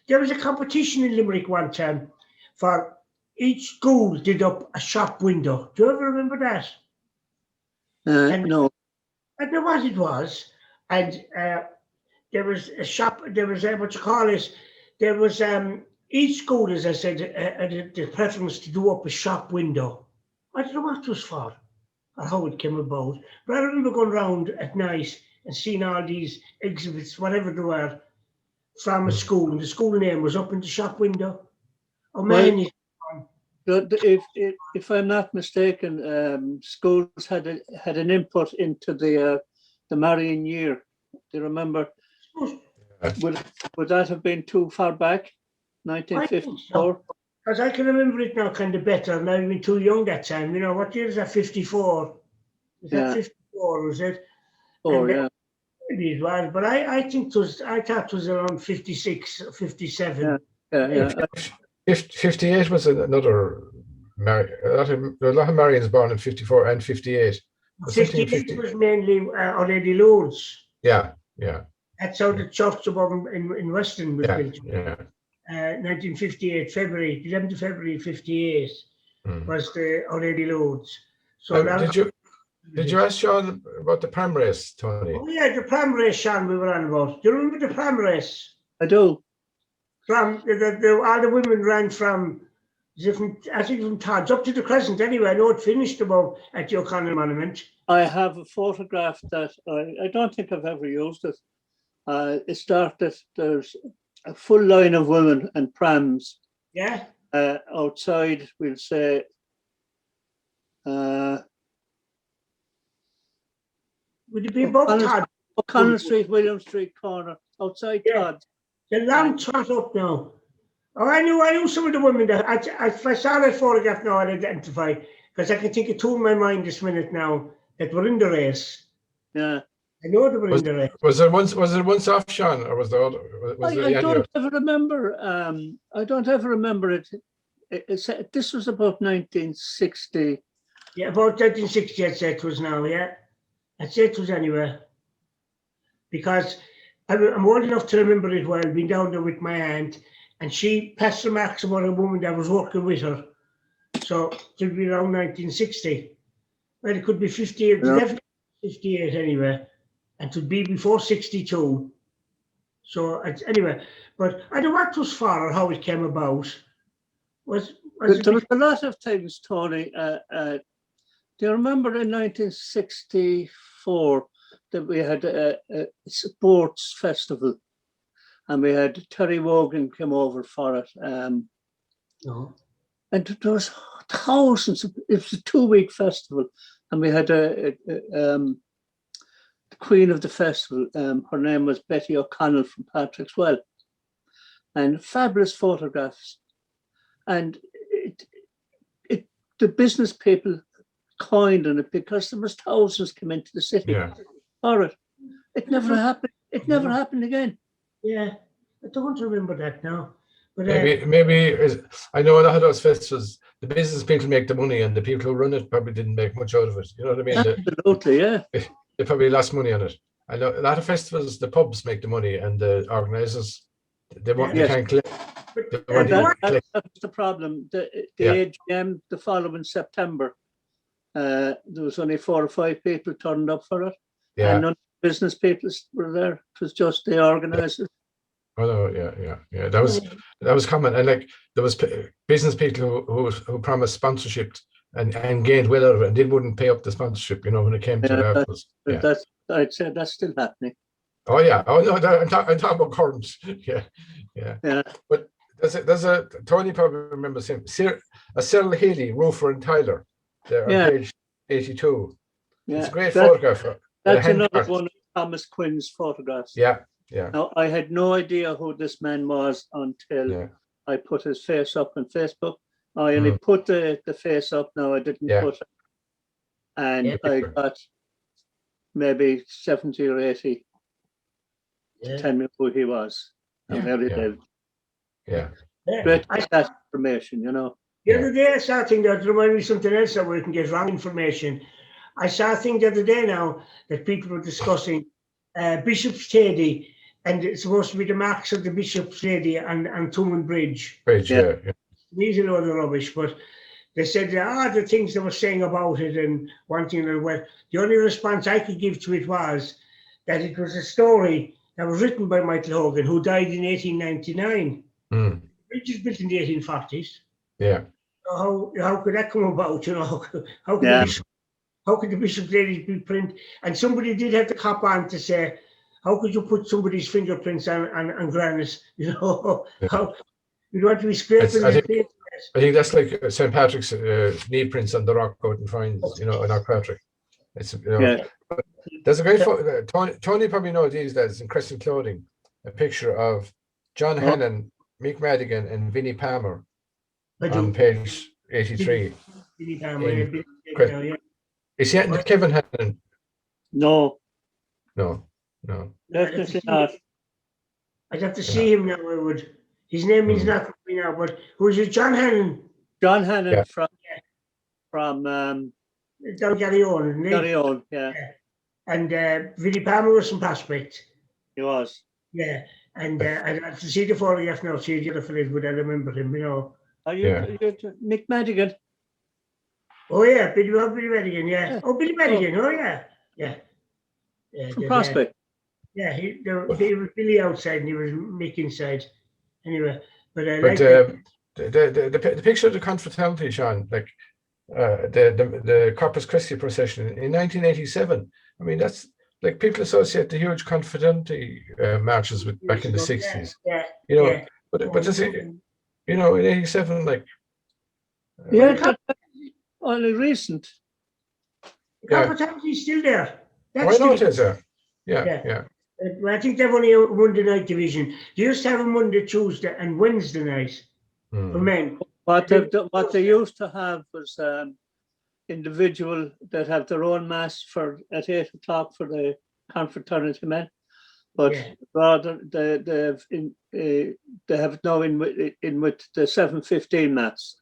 There was a competition in Limerick one time for each school did up a shop window. Do you ever remember that? No. I don't know what it was. And there was a shop, there was what you call it, there was each school, as I said, had the preference to do up a shop window. I don't know what it was for or how it came about. But I remember going around at night and seeing all these exhibits, whatever they were, from a school, and the school name was up in the shop window. Oh man! If I'm not mistaken, schools had an input into the Marian year. Do you remember? Would that have been too far back? 1954? Because I can remember it now kind of better. Now I've been too young that time. You know, what year is that? 54? Is that 54, was it? Oh, yeah. Maybe it was, but I think I thought it was around 56 or 57. Yeah. 58 was another a lot of Marians born in 54 and 58. 58 was mainly already Lourdes. Yeah. That's how the church above in Weston was built. Yeah. 1958, February, 11th of February 58 was the already Lourdes. So did you ask Seán about the pram race, Tony? Oh yeah, the pram race, Seán, we were on about. Do you remember the pram race? I do. From all the women ran from different, I think from Todd's up to the Crescent anyway. I know it finished about at the O'Connell Monument. I have a photograph that I don't think I've ever used it. It started, there's a full line of women and prams. Yeah. Outside, we'll say, would it be above Todd? O'Connell Street, William Street corner, outside Todd. The long trot up now. Oh, I knew some of the women that I saw that photograph now. I'd identify because I can think of two in my mind this minute now that were in the race. Yeah, I know they were in the race. Was it once off, Seán, or was the other? I don't ever remember. I don't ever remember it. This was about 1960. Yeah, about 1960. I'd say it was now. Yeah, I'd say it was anyway. Because I'm old enough to remember it well. Being down there with my aunt. And she passed remarks about a woman that was working with her. So it could be around 1960. Well, it could be 58, definitely 58 anyway. And it would be before 62. So anyway, but I don't know what it was for or how it came about. There was a lot of things, Tony. Do you remember in 1964 that we had a sports festival? And we had Terry Wogan come over for it. And there was thousands. It was a 2-week festival. And we had the queen of the festival. Her name was Betty O'Connell from Patrick's Well. And fabulous photographs. And the business people coined on it because there was thousands come into the city for it. It never happened. It never happened again. Yeah, I don't remember that now. But maybe I know a lot of those festivals, the business people make the money, and the people who run it probably didn't make much out of it. You know what I mean? Absolutely, yeah. They probably lost money on it. I know a lot of festivals, the pubs make the money, and the organisers they can't collect. That's the problem. The AGM the following September, there was only 4 or 5 people turned up for it, and none of the business people were there. It was just the organisers. Oh no, yeah. That was common, and like there was business people who promised sponsorship and gained well out of it, and they wouldn't pay up the sponsorship. You know, when it came to that. I'd say that's still happening. Oh yeah. Oh no, I'm talking about current. Yeah. But there's a Tony probably remembers him. A Cyril Healy, roofer in Tyler, there on page 82. Yeah, it's a great photograph. That's another one of Thomas Quinn's photographs. Yeah. Now, I had no idea who this man was until I put his face up on Facebook. I only put the face up now. I didn't put it. And I got maybe 70 or 80 to tell me who he was and where he lived. Great that information, you know. The other day I saw a thing that reminded me of something else that we can get wrong information. I saw a thing the other day now that people were discussing Bishop's Teddy, and it's supposed to be the marks of the Bishop's Lady and Tumen Bridge. These are a load of rubbish, but they said the things they were saying about it and one thing and well. The only response I could give to it was that it was a story that was written by Michael Hogan, who died in 1899. The bridge was built in the 1840s. Yeah. So how could that come about? You know, how could the Bishop's Lady be printed? And somebody did have to cop on to say, how could you put somebody's fingerprints on granite? You know, how you don't want to be scraping. I think that's like St. Patrick's knee prints on the rock out in Fines, you know, in Patrick. It's there's a great photo. Tony probably knows these days in Crescent Clothing, a picture of John Hannon, Mick Madigan, and Vinnie Palmer on page 83. Vinnie Palmer, Is he Kevin Hannon? No. Definitely not. I'd have to see him now. I would. His name is not coming now, but who's it? John Hannon. John Hannon from Garryowen, isn't he? Garryowen, And Vinnie Palmer was from Prospect. He was. Yeah, and I'd have to see the photograph now, see the other fellas, but I remember him, you know. Are you Mick Madigan? Oh yeah, Billy Madigan, yeah. Oh, Billy Madigan, yeah. From Prospect. Yeah, he was Billy outside and he was Mick inside. Anyway, but I But like the picture of the confraternity, Seán, like the Corpus Christi procession in 1987. I mean, that's like people associate the huge confraternity marches with back in the 60s. Yeah, you know, yeah. but just in 87, like Yeah, only recent. Confraternity is still there. That's still there. Yeah. I think they've only a Monday night division. They used to have a Monday, Tuesday, and Wednesday night for men. What they used to have was individual that have their own mass at 8 o'clock for the confraternity men, but rather they have now in with the 7:15 mass.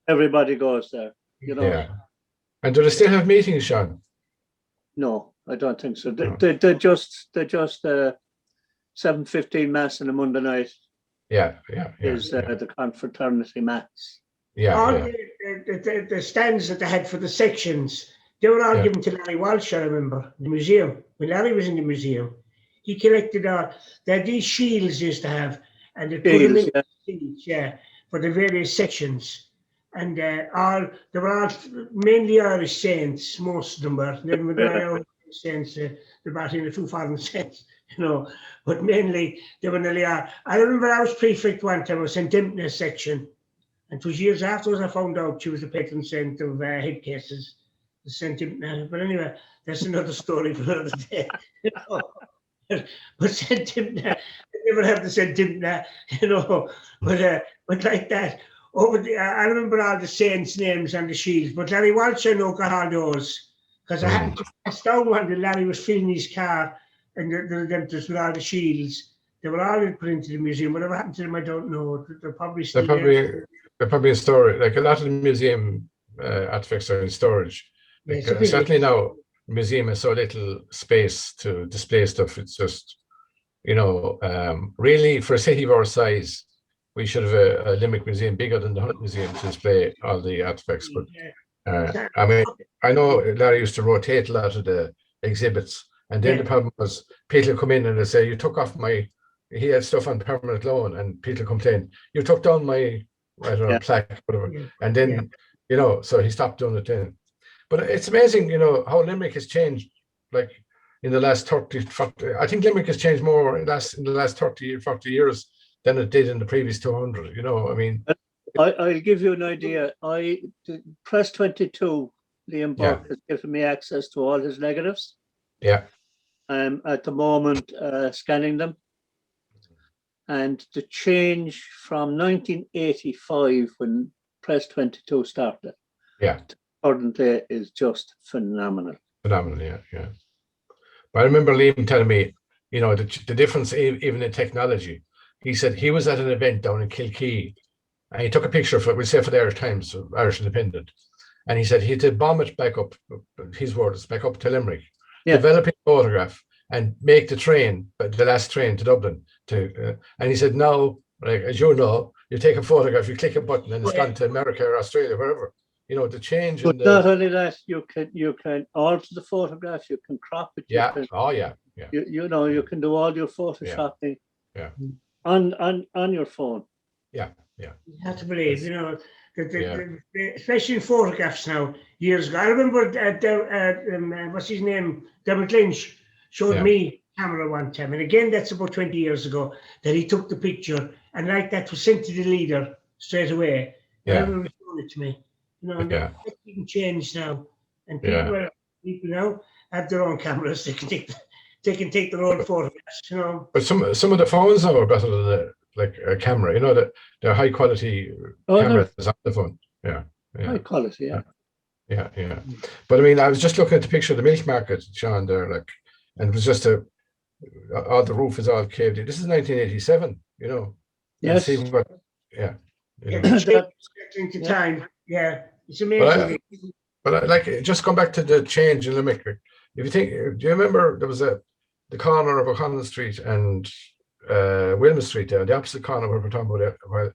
Everybody goes there. Yeah. And do they still have meetings, Seán? No, I don't think so. They're just 7:15 mass on a Monday night. Is the confraternity mass. The stands that they had for the sections, they were all given to Larry Walsh, I remember, the museum. When Larry was in the museum, he collected they had these shields he used to have, and they put them in shields, for the various sections. And they were all mainly Irish saints, most of them were. Then with the Irish saints, they brought in a few foreign saints, but mainly they were nearly all. I remember I was prefect one time of St. Dimtner's section, and it was years afterwards I found out she was the patron saint of head cases, the St. Dimtner. But anyway, that's another story for another day. But St. Dimtner, I never have the St. Dimtner, but like that. I remember all the saints' names and the shields, but Larry Walsh, I know, got all those. Because I happened to pass down one day, Larry was filling his car, and the Redemptors with all the shields. They were all put into the museum. Whatever happened to them, I don't know. They're probably still there. They're probably in storage. Like a lot of the museum artifacts are in storage. Like, certainly now, the museum has so little space to display stuff. It's just, really for a city of our size, we should have a Limerick museum bigger than the Hunt Museum to display all the artifacts. But I mean, I know Larry used to rotate a lot of the exhibits, and then the problem was people come in and they say, "You took off he had stuff on permanent loan," and people complain, "You took down my plaque, whatever." And then so he stopped doing it then. But it's amazing, how Limerick has changed. Like in the last 30, 40, I think Limerick has changed more in the last 30, 40 years than it did in the previous 200. I mean, I'll give you an idea. Press 22, Liam Burke has given me access to all his negatives. Yeah. I'm at the moment scanning them. And the change from 1985, when Press 22 started, to current day is just phenomenal. Phenomenal, yeah. But I remember Liam telling me, the difference even in technology. He said he was at an event down in Kilkee, and he took a picture of it, we'll say for the Irish Times, Irish Independent, and he said he had to bomb it back up, his words, back up to Limerick, develop a photograph, and make the train, the last train to Dublin. And he said, now, like, as you know, you take a photograph, you click a button, and it's gone to America or Australia, wherever. The change. But not only that, you can alter the photograph, you can crop it. Yeah. You can do all your photoshopping. Yeah. On your phone. Yeah. You have to believe, especially in photographs now. Years ago, I remember what's his name, Dermot Lynch showed me a camera one time, and again that's about 20 years ago that he took the picture, and like that was sent to the leader straight away. Everyone was showing it to me. That didn't change now, and people now have their own cameras. They can take their own photographs. But some of the phones now are better than a camera. That they're high quality cameras on the phone. Yeah. High quality, yeah. But I mean, I was just looking at the picture of the milk market, Seán, there, and it was just all the roof is all caved in. This is 1987. Yes. See what, into time. Yeah, it's amazing. But just come back to the change in Limerick. If you think, do you remember there was the corner of O'Connell Street and Wilma Street there, the opposite corner where we're talking about it, where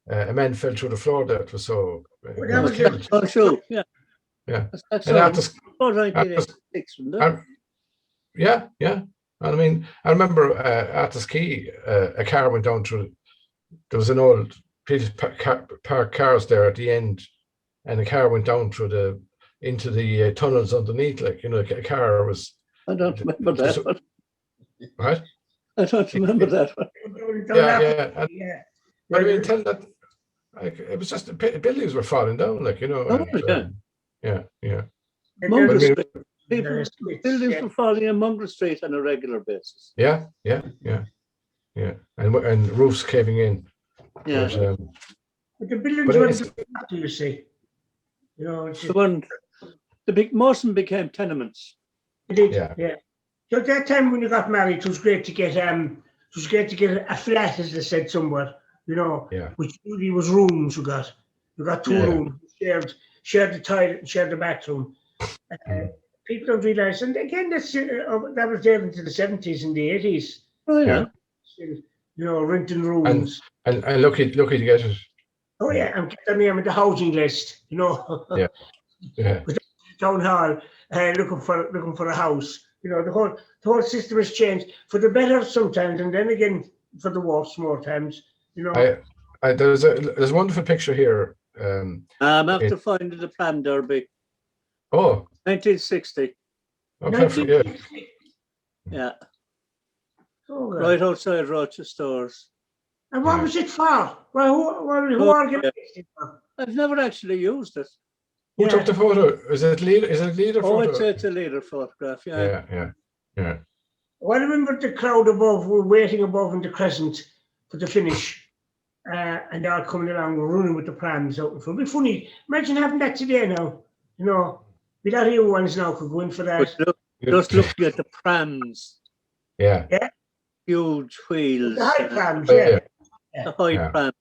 a man fell through the floor there. It was so. True. Yeah. That's and after, 1986, yeah. And I mean, I remember at the ski, a car went down through there was an old people parked cars there at the end, and the car went down through into the tunnels underneath. Like, you know, a car was. I don't remember that one. Right? I don't remember that one. Yeah. But I mean, tell that, like, it was just the buildings were falling down, like, you know. Oh, yeah. Mungo But, Street. Buildings were falling in Mungo Street on a regular basis. Yeah. And roofs caving in. Yeah. But the buildings went up, you see. You know, most of them became tenements. It did, yeah. So at that time when you got married, it was great to get a flat, as they said somewhere, you know, which really was rooms you got. You got two rooms, shared the toilet and shared the bathroom. People don't realise, and again, that was there into the 70s and the 80s. Oh yeah. You know, renting rooms. And lucky to get it. Oh yeah, and get their name on the housing list, you know. Yeah. With the town hall, looking for a house. You know, the whole system has changed for the better sometimes, and then again for the worse more times. You know. There's a wonderful picture here. I'm after finding the Plan Derby. Oh. 1960. Okay. Yeah. Oh, right outside Rochester Stores. And what was it for? Well, who organised it for? I've never actually used it. Who took the photo? Is it Leader? Is it Leader photo? Oh, it's a Leader photograph. Yeah. Well, I remember the crowd above were waiting above in the crescent for the finish, and they're all coming along, running with the prams out in front. It'd be funny. Imagine having that today now. You know, we don't hear ones now could go in for that. Just looking at the prams. Yeah. Huge wheels. The high prams, The high pram.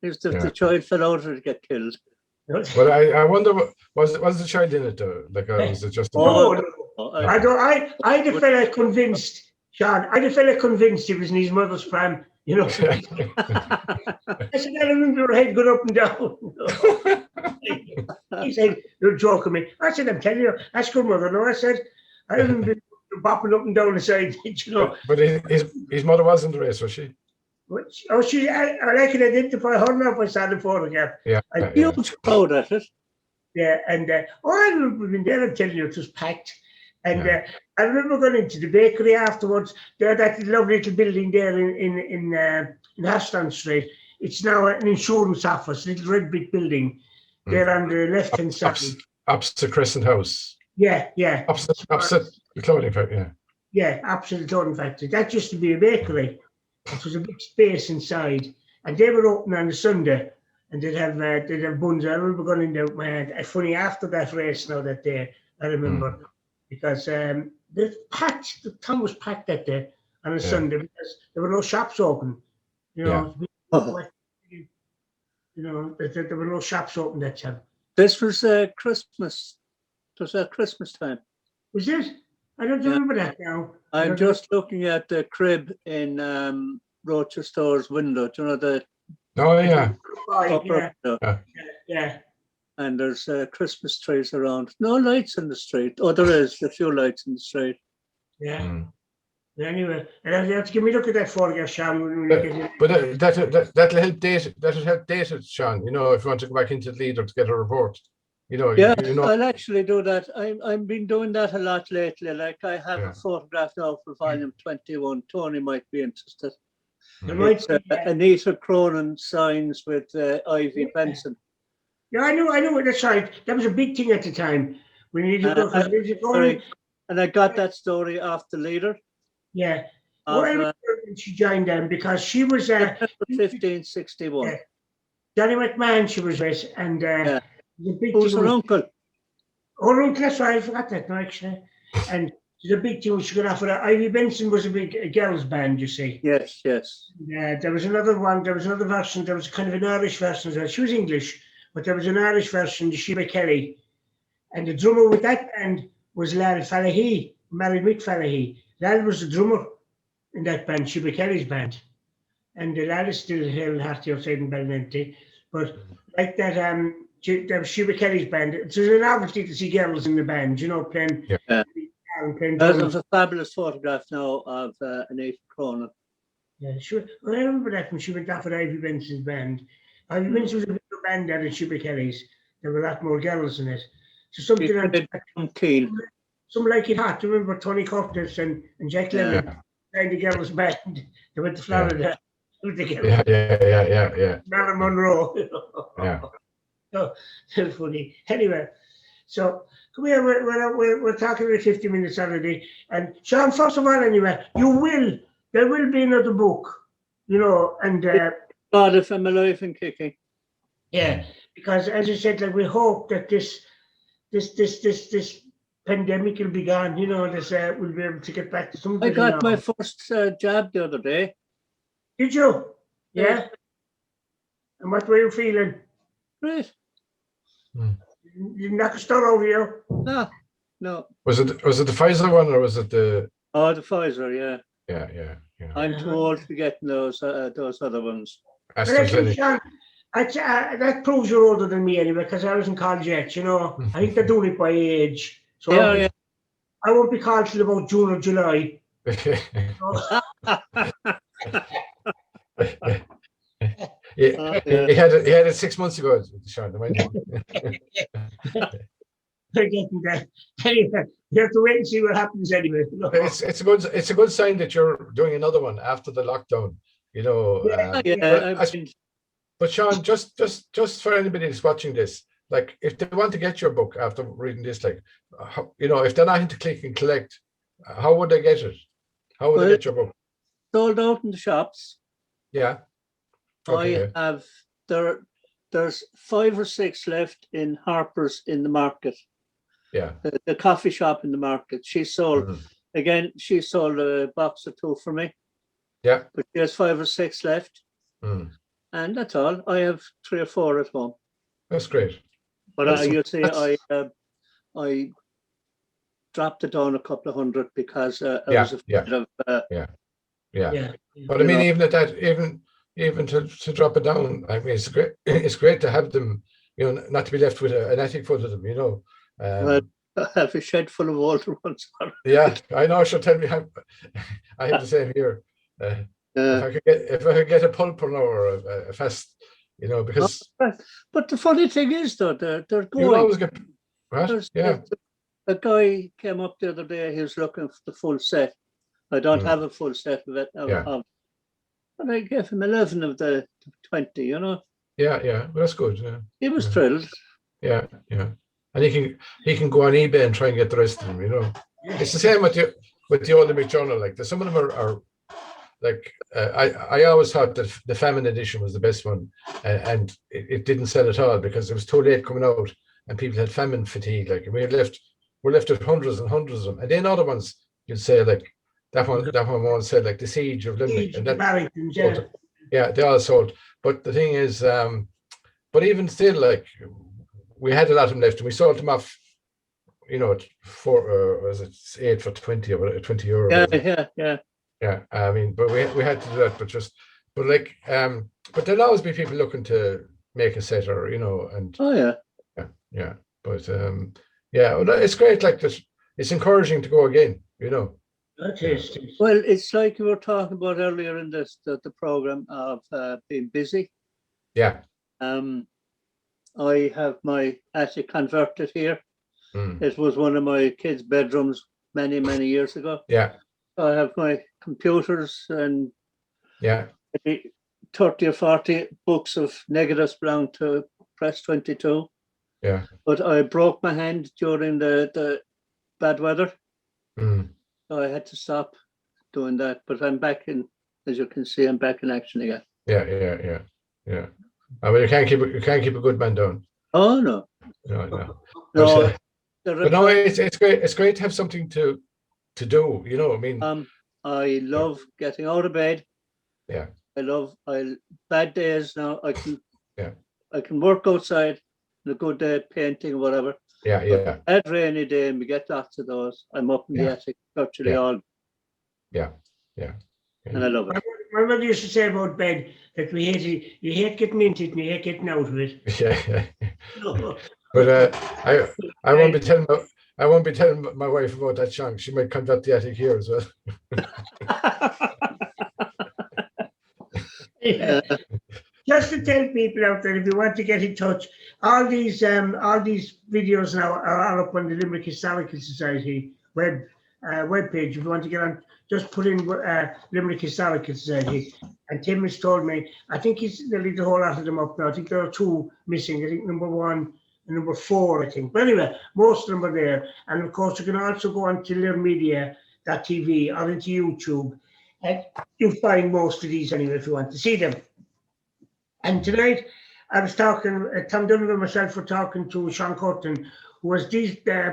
If the child fell out, it'd get killed. Well, I wonder, was the child in it though? Like, was it just? No. I had a fella convinced, Sean. I had a fella convinced he was in his mother's pram. You know. I said, I remember her head going up and down. He said, "You're joking me." I said, "I'm telling you, ask your mother." No, I said, I remember bopping up and down the side. You know. But his mother was in the race, was she? Oh, I can identify her now if I saw the photograph. Huge crowd at it. Yeah, and I remember being there. I'm telling you, it was packed. And I remember going into the bakery afterwards. There, that lovely little building there in Ashton Street. It's now an insurance office, little red brick building. There on the left-hand side. Opposite Crescent House. Yeah. Opposite the clothing factory. Yeah, opposite the clothing factory. That used to be a bakery. It was a big space inside, and they were open on a Sunday, and they'd have buns. I remember going in there. Man, funny after that race. Now that day, I remember because the town was packed that day on a Sunday because there were no shops open. You know, there were no shops open that time. This was Christmas. It was at Christmas time. Was it? I don't remember that now. I'm just looking at the crib in Rochester Store's window. Do you know the? Oh yeah. Yeah. And there's Christmas trees around. No lights in the street. Oh, there is a few lights in the street. Yeah. Anyway, and you have to give me a look at that photograph, Sean. But that'll help date. That'll help date it, Sean. You know, if you want to go back into the Leader to get a report. You know, I'll actually do that. I've been doing that a lot lately. Like I have a photograph now for volume 21. Tony might be interested. It's Anita Cronin signs with Ivy Benson. Yeah, I know. That's right. That was a big thing at the time. We needed to go. And I got that story off the Leader. Yeah. I remember when she joined them because she was 1561. Yeah. Johnny McMahon she was with, and who's her uncle? Her uncle, that's right, I forgot that now, actually. And there's a big thing she got off of that. Ivy Benson was a girls' band, you see. Yes. There was another one, there was another version, there was kind of an Irish version as well. She was English, but there was an Irish version, the Sheba Kelly. And the drummer with that band was Larry Falahy, married Mick Falahy. Larry was the drummer in that band, Sheba Kelly's band. And the lad is still here in Harty outside in Ballinenty. But like that, there was Sheba Kelly's band. It was an novelty to see girls in the band, you know, playing. There's a fabulous photograph now of Anita Cronin. Yeah, sure. Well, I remember that when she went off with Ivy Benson's band. Ivy Benson was a bigger band there than Shibby Kelly's. There were a lot more girls in it. So something like it hot. Do you remember Tony Curtis and Jack Lemmon and the girls' band? They went to Florida. Yeah. Marilyn Monroe. Yeah. Oh, that's funny. Anyway, so come here. We're talking about 50 minutes already. And Seán, first of all, anyway, there will be another book, and God, if I'm alive and kicking. Yeah, because as I said, like we hope that this pandemic will be gone. We'll be able to get back to something. I got my first jab the other day. Did you? Yeah. And what were you feeling? Great. You didn't knock a stone over you? No. Was it the Pfizer one or was it the? Oh, the Pfizer, yeah. Yeah. I'm too old to get those other ones. That proves you're older than me anyway, because I wasn't called yet. I think they're doing it by age. So I won't be called till about June or July. He had it 6 months ago, Seán. They're getting that. Anyway, you have to wait and see what happens anyway. It's a good sign that you're doing another one after the lockdown. But Seán, just for anybody that's watching this, like if they want to get your book after reading this, like if they're not into click and collect, how would they get it? How would they get your book? Sold out in the shops. Yeah. Okay. I have there's 5 or 6 left in Harper's in the market. Yeah. The coffee shop in the market. She sold she sold a box or 2 for me. Yeah. But there's 5 or 6 left. And that's all. I have 3 or 4 at home. That's great. But you see, I dropped it down a couple of hundred because I was afraid of. But I mean, even at that, even to drop it down, I mean, it's great to have them. Not to be left with an attic full of them. Well, I have a shed full of older ones. Yeah, I know. She'll tell me. I have the same here. If I could get a pulp or a fast, because. But the funny thing is, though, they're going. You always get. What? Yeah. A guy came up the other day. He was looking for the full set. I don't have a full set of it. And I gave him 11 of the 20. Yeah. Well, that's good. Yeah. He was thrilled. Yeah. And he can go on eBay and try and get the rest of them. It's the same with the old Limerick Journal. Like some of them are like I always thought that the famine edition was the best one, and it didn't sell at all because it was too late coming out, and people had famine fatigue. Like we're left with hundreds and hundreds of them, and then other ones you'd say like that one said like the Siege of Limerick, and that they all sold. But the thing is, but even still, like we had a lot of them left, and we sold them off. Was it 8 for 20 or 20 euro? Yeah. I mean, but we had to do that, but there'll always be people looking to make a set or and yeah. But it's great. Like this, it's encouraging to go again. Well, it's like you were talking about earlier in the program of being busy. Yeah. I have my attic converted here. It was one of my kids' bedrooms many years ago. Yeah. I have my computers and 30 or 40 books of negatives belong to Press 22. Yeah. But I broke my hand during the bad weather. So I had to stop doing that. But I'm back in, as you can see, I'm back in action again. Yeah. I mean, you can't keep a good man down. Oh no. No. But no, it's great. It's great to have something to do. I mean, I love getting out of bed. Yeah. I bad days now. I can work outside on a good day, painting or whatever. Yeah. Bad rainy day, and we get lots of those. I'm up in the attic virtually all. Yeah. And I love it. My mother used to say about bed that you hate getting into it and you hate getting out of it. Yeah. But I won't be telling my wife about that chunk. She might convert the attic here as well. Yeah. Just to tell people out there, if you want to get in touch, all these videos now are up on the Limerick Historical Society webpage. If you want to get on, just put in Limerick Historical Society. And Tim has told me, I think he's nearly the whole lot of them up now. I think there are 2 missing. I think number 1 and number 4, I think. But anyway, most of them are there. And of course, you can also go on to learnmedia.tv or into YouTube. And you'll find most of these anyway if you want to see them. And tonight, I was talking, Tom Donovan and myself were talking to Seán Curtin, who has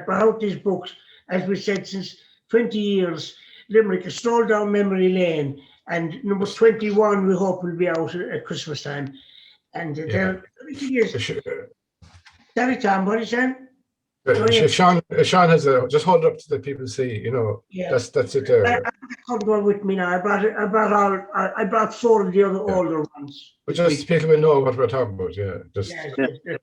brought out these books, as we said, since 20 years, Limerick, a stroll down memory lane, and number 21 we hope will be out at Christmas time. And sorry, Tom, what are you saying? Seán has just hold it up so that people see, that's it there. I have one with me now. I brought 4 of the other older ones. But just people will know what we're talking about, just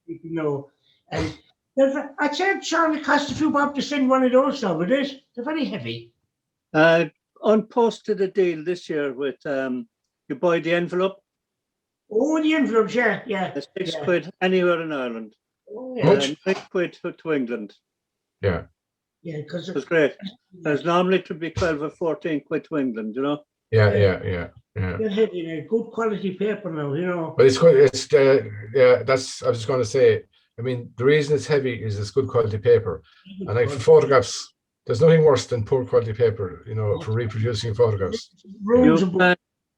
people know. And I said, Seán, it cost a few bob to send one of those now, but they're very heavy. Unposted a deal this year with you buy the envelope. Oh, the envelopes, yeah. It's £6 anywhere in Ireland. Oh, yeah. £8 to England. Yeah. Yeah, because it's great. There's normally to be 12 or 14 quid to England, Yeah. They're heavy, good quality paper now, But it's good. It's that's I was just going to say. I mean, the reason it's heavy is it's good quality paper, and like for photographs, there's nothing worse than poor quality paper, for reproducing photographs.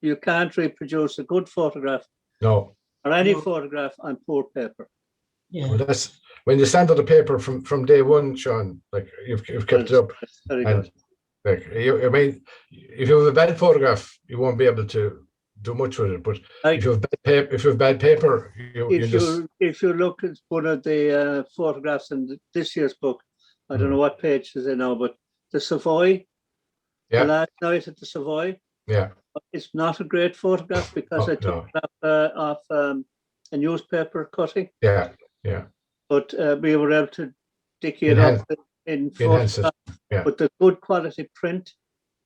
You can't reproduce a good photograph. No. Or any photograph on poor paper. Yeah. Well, that's when you stand on the paper from day one, Seán. Like you've kept it up. Very good. Like I mean, if you have a bad photograph, you won't be able to do much with it. But if you have bad paper, if you look at one of the photographs in this year's book, I don't know what page is it now, but the Savoy, the last night at the Savoy. Yeah. It's not a great photograph because I took it off a newspaper cutting. Yeah. But we were able to dig it up in Photoshop with the good quality print.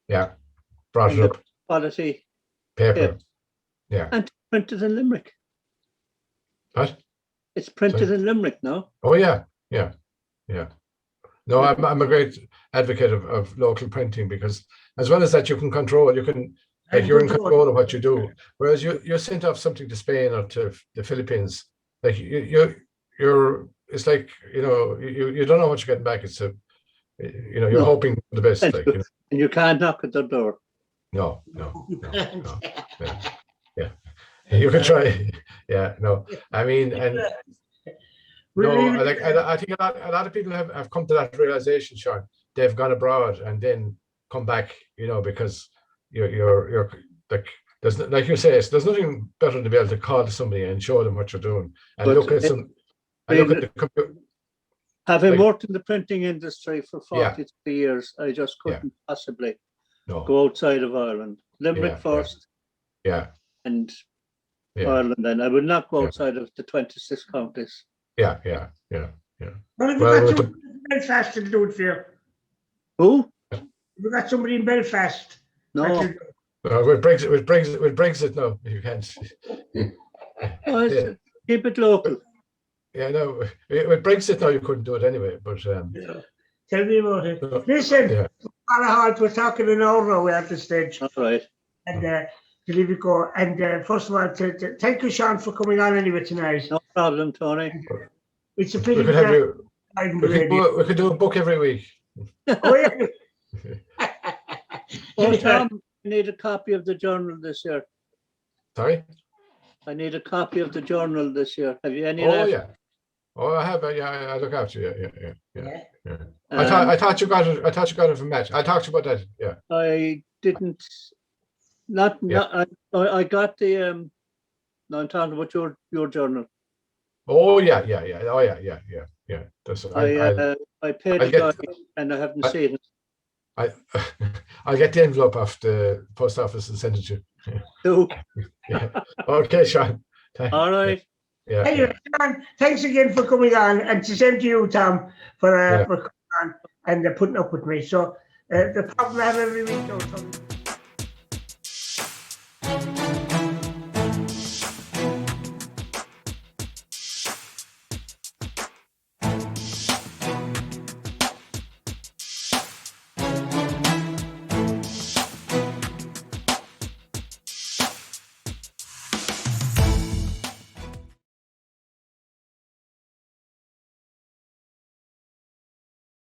Yeah, brought it up. Quality paper. Yeah. And printed in Limerick. What? It's printed in Limerick now. Oh yeah. No, I'm a great advocate of local printing because as well as that you're in control of what you do. Whereas you're sent off something to Spain or to the Philippines, like you're it's like you don't know what you're getting back. It's you're hoping for the best. Like, and you can't knock at the door. No. Yeah. You can try. Yeah. No. I mean, and I think a lot of people have come to that realization, Seán. They've gone abroad and then come back, because you're like there's like you say, there's nothing better than to be able to call to somebody and show them what you're doing and look at the computer. Having worked in the printing industry for 43 years, I just couldn't possibly go outside of Ireland. Limerick first, and Ireland, and I would not go outside of the 26 counties. Yeah. Well, have you got somebody in Belfast to do it for you? Who? Have you got somebody in Belfast? No. With Brexit, no, you can't. Keep it local. Yeah, no. With Brexit, no, you couldn't do it anyway. But tell me about it. Listen, we're talking an hour now at this stage. All right. And to leave it go. And first of all, thank you, Seán, for coming on anyway tonight. No problem, Tony. It's a pity we could do a book every week. Oh, yeah. Tom, I need a copy of the journal this year. Sorry? I need a copy of the journal this year. Have you any? Oh, I have. I look after you. Yeah. I thought you got it. I thought you got it from Match. I talked to you about that. Yeah. I didn't. I got the. No, I'm talking about your journal. Oh yeah. Oh yeah. That's. I paid the guy and I haven't seen it. I'll get the envelope off the post office and send it to you. Yeah. Okay, Seán. All right. Yeah. Anyway, Seán, thanks again for coming on, and to same to you, Tom, for coming on and putting up with me. So the problem I have every week, though.